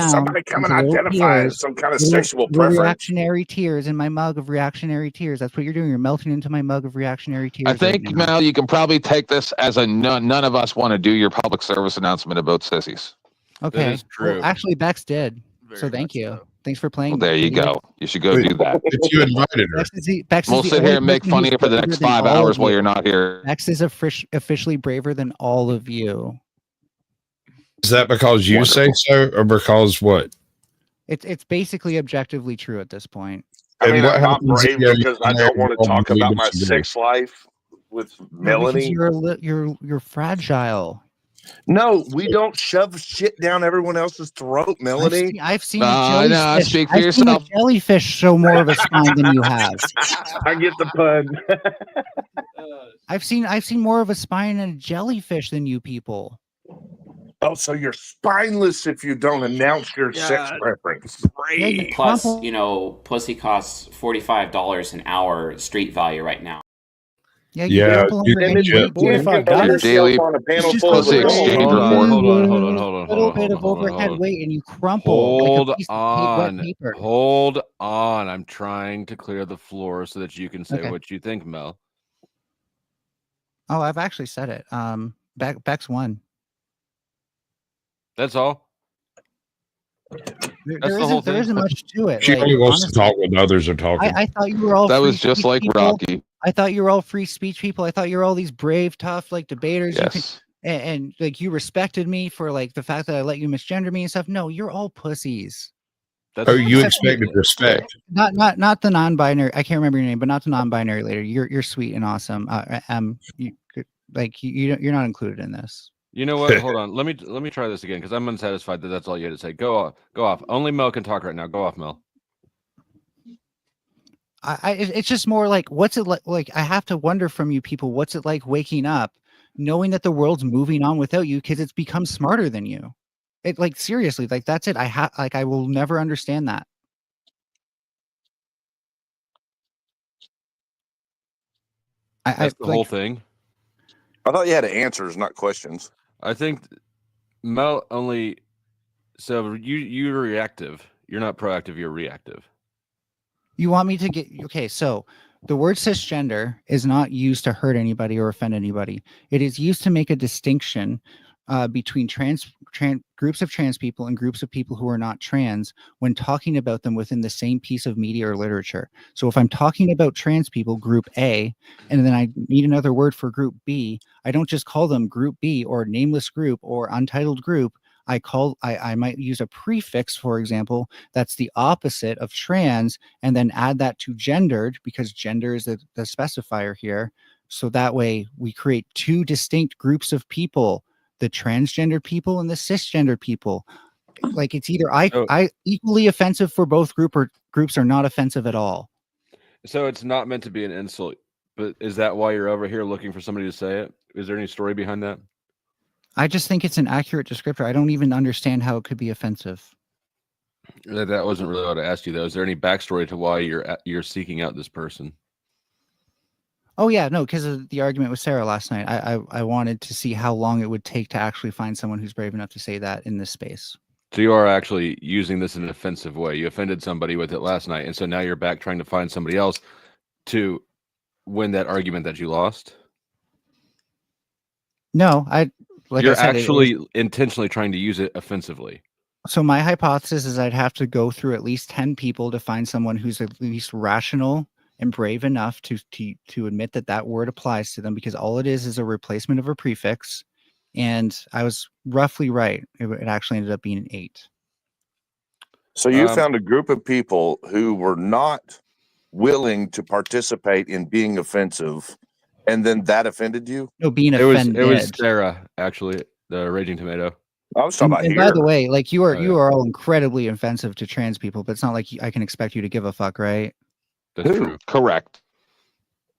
down. Somebody come and into little identify tears, as some kind of little- sexual little preference. reactionary tears in my mug of reactionary tears. That's what you're doing. You're melting into my mug of reactionary tears. I think, right now. Mel, you can probably take this as a none of us want to do your public service announcement about sissies. Okay. That is true. Well, actually, Bex did. Very so thank much you. so. Thanks for playing. Well, there you idiot. go. You should go do that. If you invited her, Bex is We'll the sit only here and make person fun who's of you for the braver next than 5 all hours of while you. you're not here. Bex is officially braver than all of you. is that because you say so, or because what? It's basically objectively true at this point. I And mean, what I'm not happens if brave you have because I there don't want to and talk we about my disagree? sex life Melanie. You're fragile. No, we don't shove shit down everyone else's throat, Melanie. I've seen a jellyfish. Speak for I've seen a yourself. jellyfish show more of a spine than you have. I get the pun. I've seen more of a spine in a jellyfish than you people. Oh, so you're spineless if you don't announce your sex preference. Plus, pussy costs $45 an hour street value right now. Yeah, you crumple under any weight. Your daily pussy exchange report. Hold on. A little bit of overhead weight and you crumple Hold like a piece of on. wet paper. Hold on. I'm trying to clear the floor so that you can say Okay. what you think, Mel. Oh, I've actually said it. Beck's won. That's all. There isn't much to it. She like, only wants honestly, to talk when others are talking. I thought you were all. That free was just speech like people. Rocky. I thought you were all free speech people. I thought you were all these brave, tough, like debaters. Yes. And like you respected me for like the fact that I let you misgender me and stuff. No, you're all pussies. You expected respect. Not the non-binary. I can't remember your name, but not the non-binary later. You're sweet and awesome. You're not included in this. You know what? Hold on. Let me try this again because I'm unsatisfied that that's all you had to say. Go off. Only Mel can talk right now. Go off, Mel. It's just more like, what's it like? Like, I have to wonder from you people, what's it like waking up, knowing that the world's moving on without you because it's become smarter than you. It like seriously, like that's it. I will never understand that. That's the whole thing. I thought you had answers, not questions. I think Mel only. So you're reactive. You're not proactive. You're reactive. You want me to get okay? So the word cisgender is not used to hurt anybody or offend anybody. It is used to make a distinction between groups of trans people and groups of people who are not trans when talking about them within the same piece of media or literature. So if I'm talking about trans people, group A, and then I need another word for group B, I don't just call them group B or nameless group or untitled group. I might use a prefix, for example, that's the opposite of trans, and then add that to gendered because gender is the specifier here. So that way we create two distinct groups of people, the transgender people and the cisgender people. Like it's either I equally offensive for both groups are not offensive at all. So it's not meant to be an insult, but is that why you're over here looking for somebody to say it? Is there any story behind that? I just think it's an accurate descriptor. I don't even understand how it could be offensive. That wasn't really what I asked you, though. Is there any backstory to why you're seeking out this person? Oh yeah, no, because of the argument with Sarah last night. I wanted to see how long it would take to actually find someone who's brave enough to say that in this space. So you are actually using this in an offensive way. You offended somebody with it last night, and so now you're back trying to find somebody else to win that argument that you lost. No, you're actually intentionally trying to use it offensively. So my hypothesis is I'd have to go through at least 10 people to find someone who's at least rational and brave enough to admit that word applies to them, because all it is a replacement of a prefix. And I was roughly right. It actually ended up being an 8. So you found a group of people who were not willing to participate in being offensive, and then that offended you? No, being offended. It was Sarah, actually, the Raging Tomato. I was talking about and here. By the way, like you are all incredibly offensive to trans people, but it's not like I can expect you to give a fuck, right? That's true. Correct.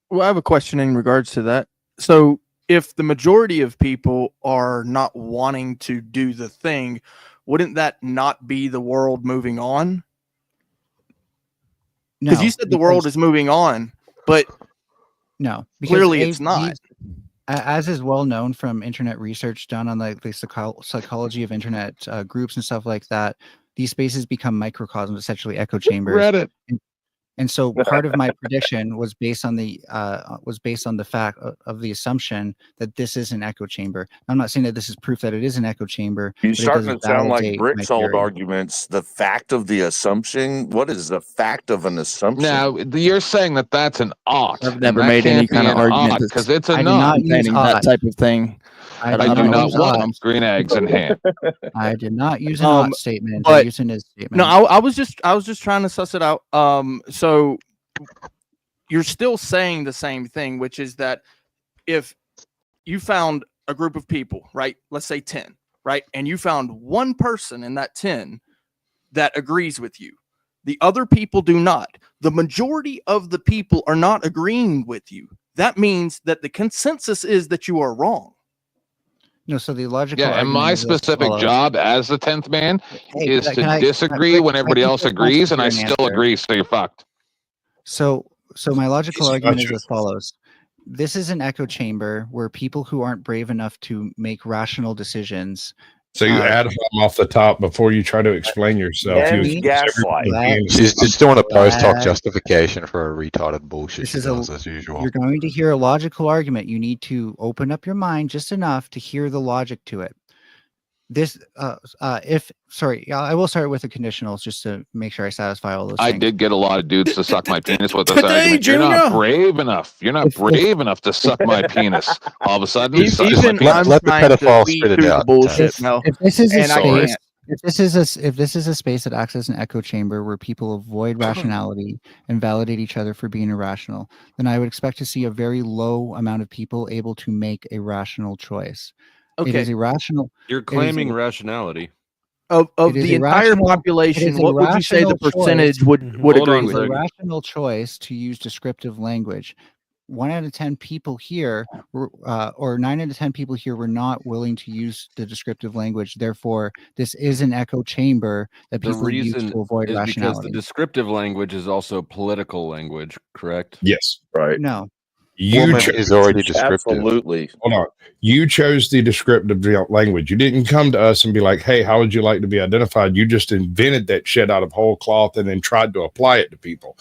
Well, I have a question in regards to that. So if the majority of people are not wanting to do the thing, wouldn't that not be the world moving on? No, you said the world is moving on, but no, clearly it's not. As is well known from internet research done on the psychology of internet groups and stuff like that, these spaces become microcosms, essentially echo chambers. Reddit. And so part of my prediction was based on the fact of the assumption that this is an echo chamber. I'm not saying that this is proof that it is an echo chamber. You're starting to sound like Brick's old arguments. The fact of the assumption. What is the fact of an assumption? Now you're saying that that's an ought. I've never made any kind of argument because it's a not containing that type of thing. I do not want green eggs in hand. I did not use an ought statement. But, I used an is statement. No, I was just trying to suss it out. So you're still saying the same thing, which is that if you found a group of people, right? Let's say 10, right? And you found one person in that 10 that agrees with you. The other people do not. The majority of the people are not agreeing with you. That means that the consensus is that you are wrong. No, so the logical Yeah, and argument my is as specific follows. job as the 10th man Hey, is can to I- disagree Rick, when I everybody think else this agrees, wants and to I hear an still answer. agree, so you're fucked. So my logical Easy, argument is gotcha. as follows. This is an echo chamber where people who aren't brave enough to make rational decisions. So you ad hom off the top before you try to explain yourself. And gaslight. She's just doing a post hoc justification for a retarded bullshit This she is does as usual. You're going to hear a logical argument. You need to open up your mind just enough to hear the logic to it. This, I will start with the conditionals just to make sure I satisfy all those I things. did get a lot of dudes to suck my penis with this Today, argument. You're not Junior! brave enough. You're not brave enough to suck my penis. All of a sudden, Even suck my I'm penis. trying to weed through the bullshit now, If this is a and I space, can't. if this is a space that acts as an echo chamber where people avoid rationality and validate each other for being irrational, then I would expect to see a very low amount of people able to make a rational choice. It Okay. is irrational. You're claiming rationality. Of It is the a entire rational- it population, is a what would you say the rational percentage choice- would Hold agree on, with? It is a Greg. rational choice to use descriptive language. 1 out of 10 people here, or 9 out of 10 people here, were not willing to use the descriptive language. Therefore, this is an echo chamber that The people use reason to avoid is because the rationality. descriptive language is also political language, correct? Yes. Right. No. You Woman chose is already descriptive. Absolutely. Hold on. You chose the descriptive language. You didn't come to us and be like, hey, how would you like to be identified? You just invented that shit out of whole cloth and then tried to apply it to people.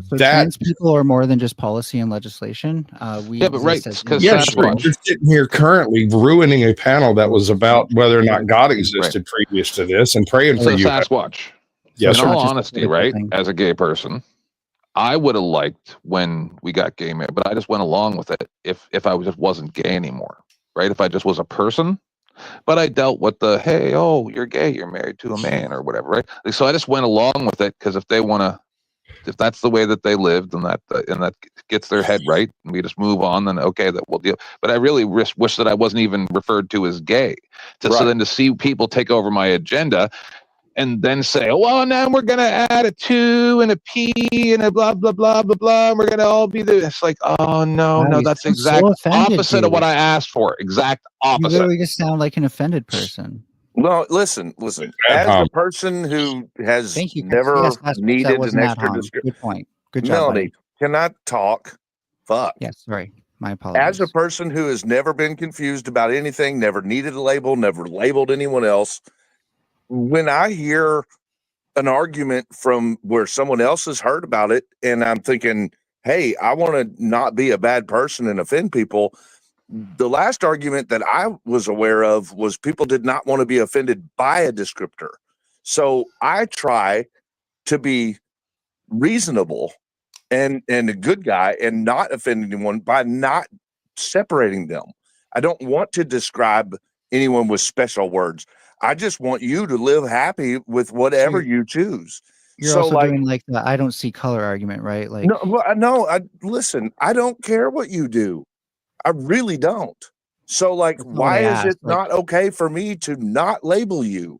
So trans people are more than just policy and legislation. We Yeah, but right, exist as because Yes, individuals. but you're sitting here currently ruining a panel that was about whether or not God existed previous to this and praying for So you. Sasquatch. Yes, in all sir. honesty, right? As a gay person, I would have liked when we got gay married, but I just went along with it if I just wasn't gay anymore, right? If I just was a person, but I dealt with the, hey, oh, you're gay, you're married to a man or whatever, right? So I just went along with it because if they want to, if that's the way that they lived and that gets their head right and we just move on, then okay, that we'll deal. But I really wish that I wasn't even referred to as gay. So then to see people take over my agenda and then say, oh, well, now we're going to add a 2 and a P and a blah, blah, blah, blah, blah. And we're going to all be the, it's like, oh, no, Wow, you that's sound exact so offended, opposite of what dude. I asked for. Exact You opposite. literally just sound like an offended person. No, listen. As a person who has Thank you, Chris. never Yes, that needed was an not extra harm. description. Good point. Good job, Melody, buddy. can I talk? Fuck. Yes, sorry. My apologies. As a person who has never been confused about anything, never needed a label, never labeled anyone else, when I hear an argument from where someone else has heard about it and I'm thinking, hey, I want to not be a bad person and offend people. The last argument that I was aware of was people did not want to be offended by a descriptor. So I try to be reasonable and a good guy and not offend anyone by not separating them. I don't want to describe anyone with special words. I just want you to live happy with whatever you choose. You're also doing like the I don't see color argument, right? Like listen, I don't care what you do. I really don't. So like, not why what I is asked. it not okay for me to not label you?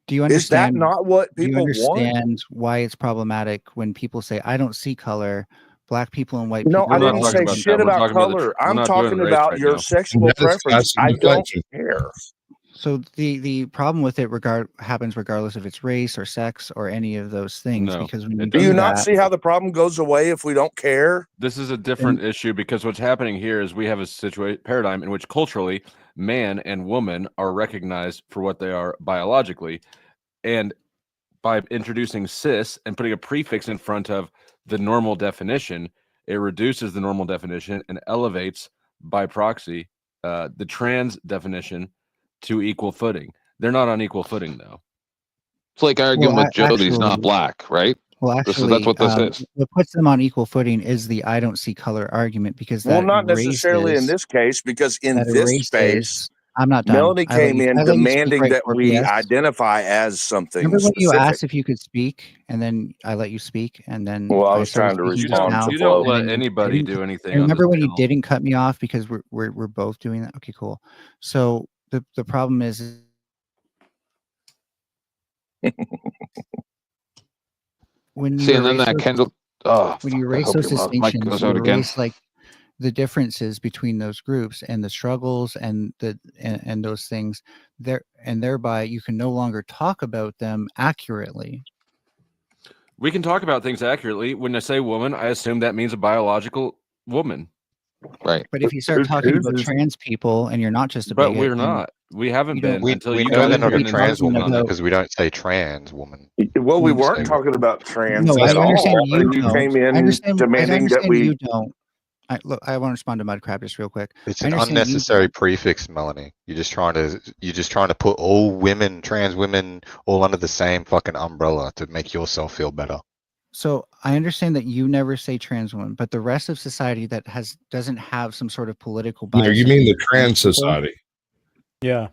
do you Is that understand? not what Do you people want? understand why it's problematic when people say I don't see color? Black people and white No, people. I are didn't all say different. shit about color. I'm talking about your sexual preference. I don't care. So the problem with it happens regardless if it's race or sex or any of those things. No, Because when you Do you not that, see how the problem goes away if we don't care? This is a different issue because what's happening here is we have a paradigm in which culturally man and woman are recognized for what they are biologically. And by introducing cis and putting a prefix in front of the normal definition, it reduces the normal definition and elevates by proxy the trans definition to equal footing. They're not on equal footing though. It's like arguing with Joe that he's not black, right? Well, That's actually, what this is. what puts them on equal footing is the I don't see color argument because that Well, not necessarily in erases- this case, because in that this erases space, I'm not done. Melanie I let came you, in I let you speak demanding right that before we BS. identify as something Remember when you specific. asked if you could speak, and then I let you speak, and then Well, I I was started trying to speaking just respond now. to You don't Flo. let and anybody didn't- do anything And on remember this when you panel. didn't cut me off because we're both doing that? Okay, cool. So the problem is when you See, and then erase that those, Kendall. Oh, when you fuck, I erase hope those your mic distinctions, goes you out again. erase like the differences between those groups and the struggles and and those things there, and thereby you can no longer talk about them accurately. We can talk about things accurately. When I say woman, I assume that means a biological woman. Right. But if you start talking about trans people and you're not just a But bigot, we're then not. We haven't you don't- been until We you know got they're in not here a and trans insisted woman on it. because we don't say trans woman. Well, we We weren't say talking about trans No, I at understand all. you And you don't. came I in understand demanding that we. you don't. Look, I want to respond to Mudcrab just real quick. It's I an understand you unnecessary don't. prefix, Melanie. You're just trying to put all women, trans women, all under the same fucking umbrella to make yourself feel better. So I understand that you never say trans woman, but the rest of society that doesn't have some sort of political No, bias. you mean the trans people- society. Yeah.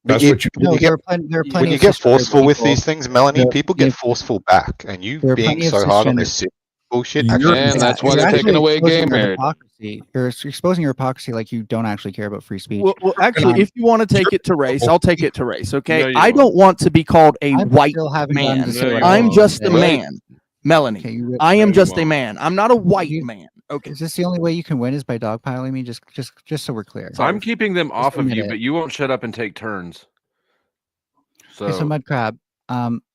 That's But what you No, you there get are plenty when you of get cisgendered forceful with people. these things, Melanie. There- People get forceful back, and you there are being plenty of so hard on cisgender- this bullshit. You're- Actually, And that's why you're they're taking actually away exposing gay your marriage. hypocrisy. You're exposing your hypocrisy like you don't actually care about free speech. Well, actually, if you want to take it to race, I'll take it to race. Okay, No, you I won't. don't want to be called a I white still haven't gotten man. to say No, what you I I'm won't. just a say. man, Melanie. Okay, you I No, am you just a won't. man. I'm not a white man. Okay. Is this the only way you can win? Is by dogpiling me? Just so we're clear. I'm keeping them off of admit you, it. but you won't shut up and take turns. Okay, so So Mudcrab,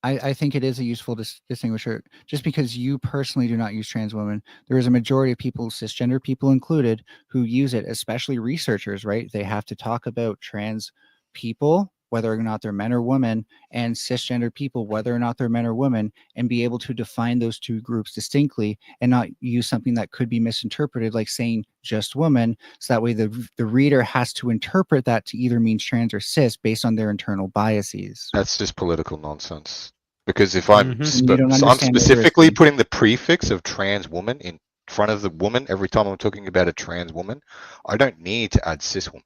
I think it is a useful distinguisher. Just because you personally do not use trans women, there is a majority of people, cisgender people included, who use it, especially researchers, right? They have to talk about trans people, whether or not they're men or women, and cisgender people, whether or not they're men or women, and be able to define those two groups distinctly and not use something that could be misinterpreted, like saying just woman. So that way the reader has to interpret that to either mean trans or cis based on their internal biases. that's just political nonsense. Because if I'm Mhm. You don't I'm understand specifically literacy. putting the prefix of trans woman in front of the woman every time I'm talking about a trans woman, I don't need to add cis woman.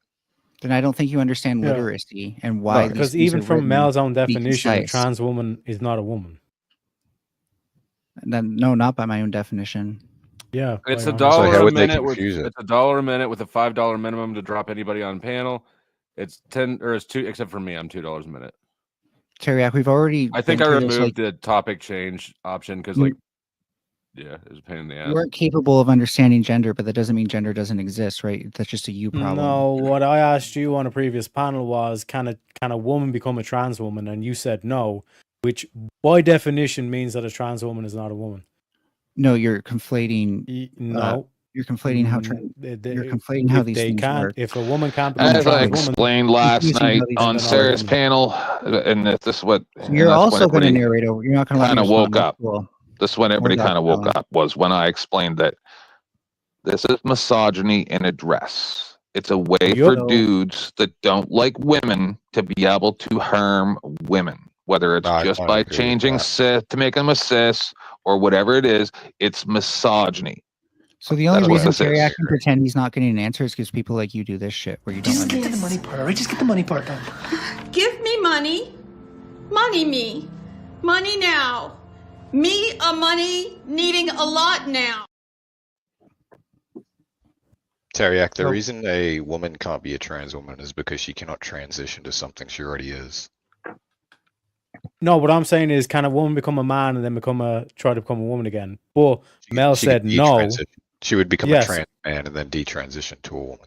Then I don't think you understand Yeah. literacy and why these Because things even are from written Mel's own to be definition, a concise. trans woman is not a woman. Then, no, not by my own definition. Yeah. it's by a honest. dollar how a would they minute with confuse it? it's $1 a minute with a $5 minimum to drop anybody on panel. It's 10 or it's 2 except for me. I'm $2 a minute. Teriak, we've already. I think been I through this, removed the topic change option because You- like yeah, it was a pain in the you ass. weren't capable of understanding gender, but that doesn't mean gender doesn't exist, right? That's just a you problem. No, what I asked you on a previous panel was can a woman become a trans woman, and you said no, which by definition means that a trans woman is not a woman. No, you're conflating. No, You're conflating how you're conflating how if these they things can't. work. If a woman can't become a As I trans woman, explained last confusing how night these on things Sarah's work. panel, and this is what You're and that's also when going to everybody narrate over. You're not going to let me kind of respond. woke That's up. cool. This is when everybody Or kind of woke dogpiling. up, was when I explained that this is misogyny in a dress. It's a way for Yup. dudes that don't like women to be able to harm women, whether it's I just don't by agree with changing that. cis to make them a cis or whatever it is. It's misogyny. So the only That's what reason this is. Teriak can pretend he's not getting an answer is because people like you do this shit where you don't. Just get the money part, all right? Just get the money part done. Give me money. Money me. Money now. Me a money needing a lot now. Teriak, the So- reason a woman can't be a trans woman is because she cannot transition to something she already is. no. What I'm saying is, can a woman become a man and then try to become a woman again? But Mel She could said no. detransition. She would become Yes. a trans man and then detransition to a woman.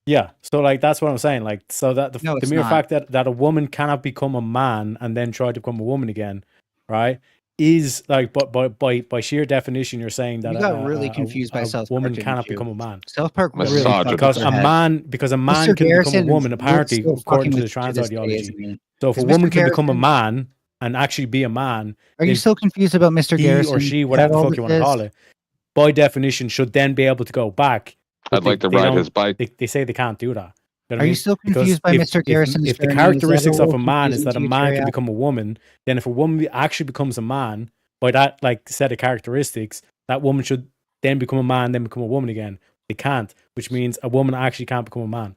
Yeah, so like that's what I'm saying. Like, so that No, the it's mere not. fact that a woman cannot become a man and then try to become a woman again, right? Is like, but by sheer definition, you're saying that You got really confused by South woman Park, didn't cannot you? become a man. South Park really Misogyny. fucked because with a your head. man can Mr. become Garrison a woman is apparently still according fucking to the with you trans this day, ideology. isn't he? So if a Is woman Mr. can become a Garrison- man and actually be a man, Are you then so confused about Mr. he Garrison? or she, Is whatever that the all fuck you this want to is? call it, by definition should then be able to go back. But I'd like to they ride don't- his bike. They say they can't do that. You know what Are I you mean? still Because confused by Mr. Garrison's if the journey? Is that characteristics a of a little man is confusing that to a you, man can Teriak? become a woman, then if a woman actually becomes a man by that like set of characteristics, that woman should then become a man, then become a woman again. They can't, which means a woman actually can't become a man.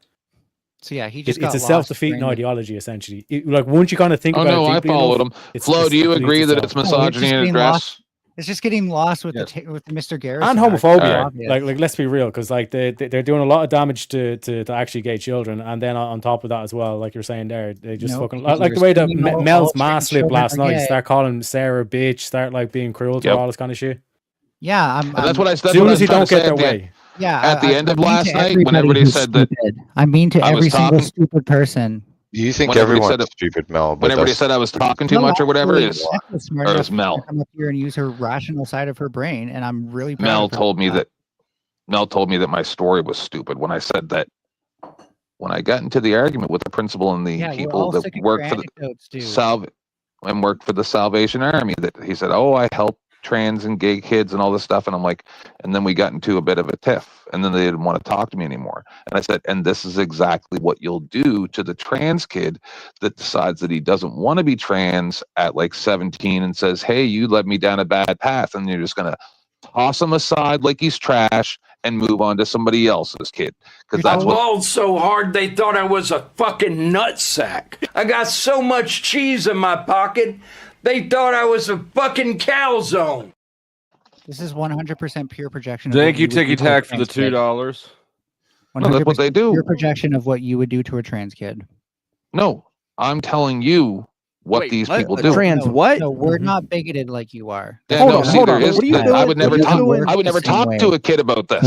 So yeah, he just it's a self-defeating ideology essentially. Like once you kind of think about it, I followed him. Flo, do you agree that it's misogyny in a dress? It's just getting lost with with Mr. Garrison and homophobia. Like let's be real, because like they're doing a lot of damage to actually gay children, and then on top of that as well, like you're saying there, they just fucking like the way that Mel's mask slip last night. Start calling Sarah a bitch, start like being cruel to her, all this kind of shit. Yeah, that's what I said. As soon as you don't get their way. Yeah, at the end of last night, when everybody said that, I mean to every single stupid person. You think everyone's stupid, Mel? When everybody said I was talking too much or whatever, is Mel. Come up here and use her rational side of her brain, and I'm really proud Mel of her. told me that. Mel told me that my story was stupid when I said that. When I got into the argument with the principal and the people that worked for the worked for the Salvation Army, that he said, "Oh, I helped trans and gay kids and all this stuff," and I'm like, and then we got into a bit of a tiff, and then they didn't want to talk to me anymore. And I said, and this is exactly what you'll do to the trans kid that decides that he doesn't want to be trans at like 17 and says, "Hey, you led me down a bad path," and you're just gonna toss him aside like he's trash and move on to somebody else's kid, because that's I bawled so hard they thought I was a fucking nutsack. I got so much cheese in my pocket. They thought I was a fucking calzone. This is 100% pure projection. Thank you, Ticky Tack, for the $2. No, that's what they do. Pure projection of what you would do to a trans kid. No, I'm telling you what these people do. Trans what? No, we're not bigoted like you are. Yeah, hold on. I would never talk. I would never talk to a kid about this.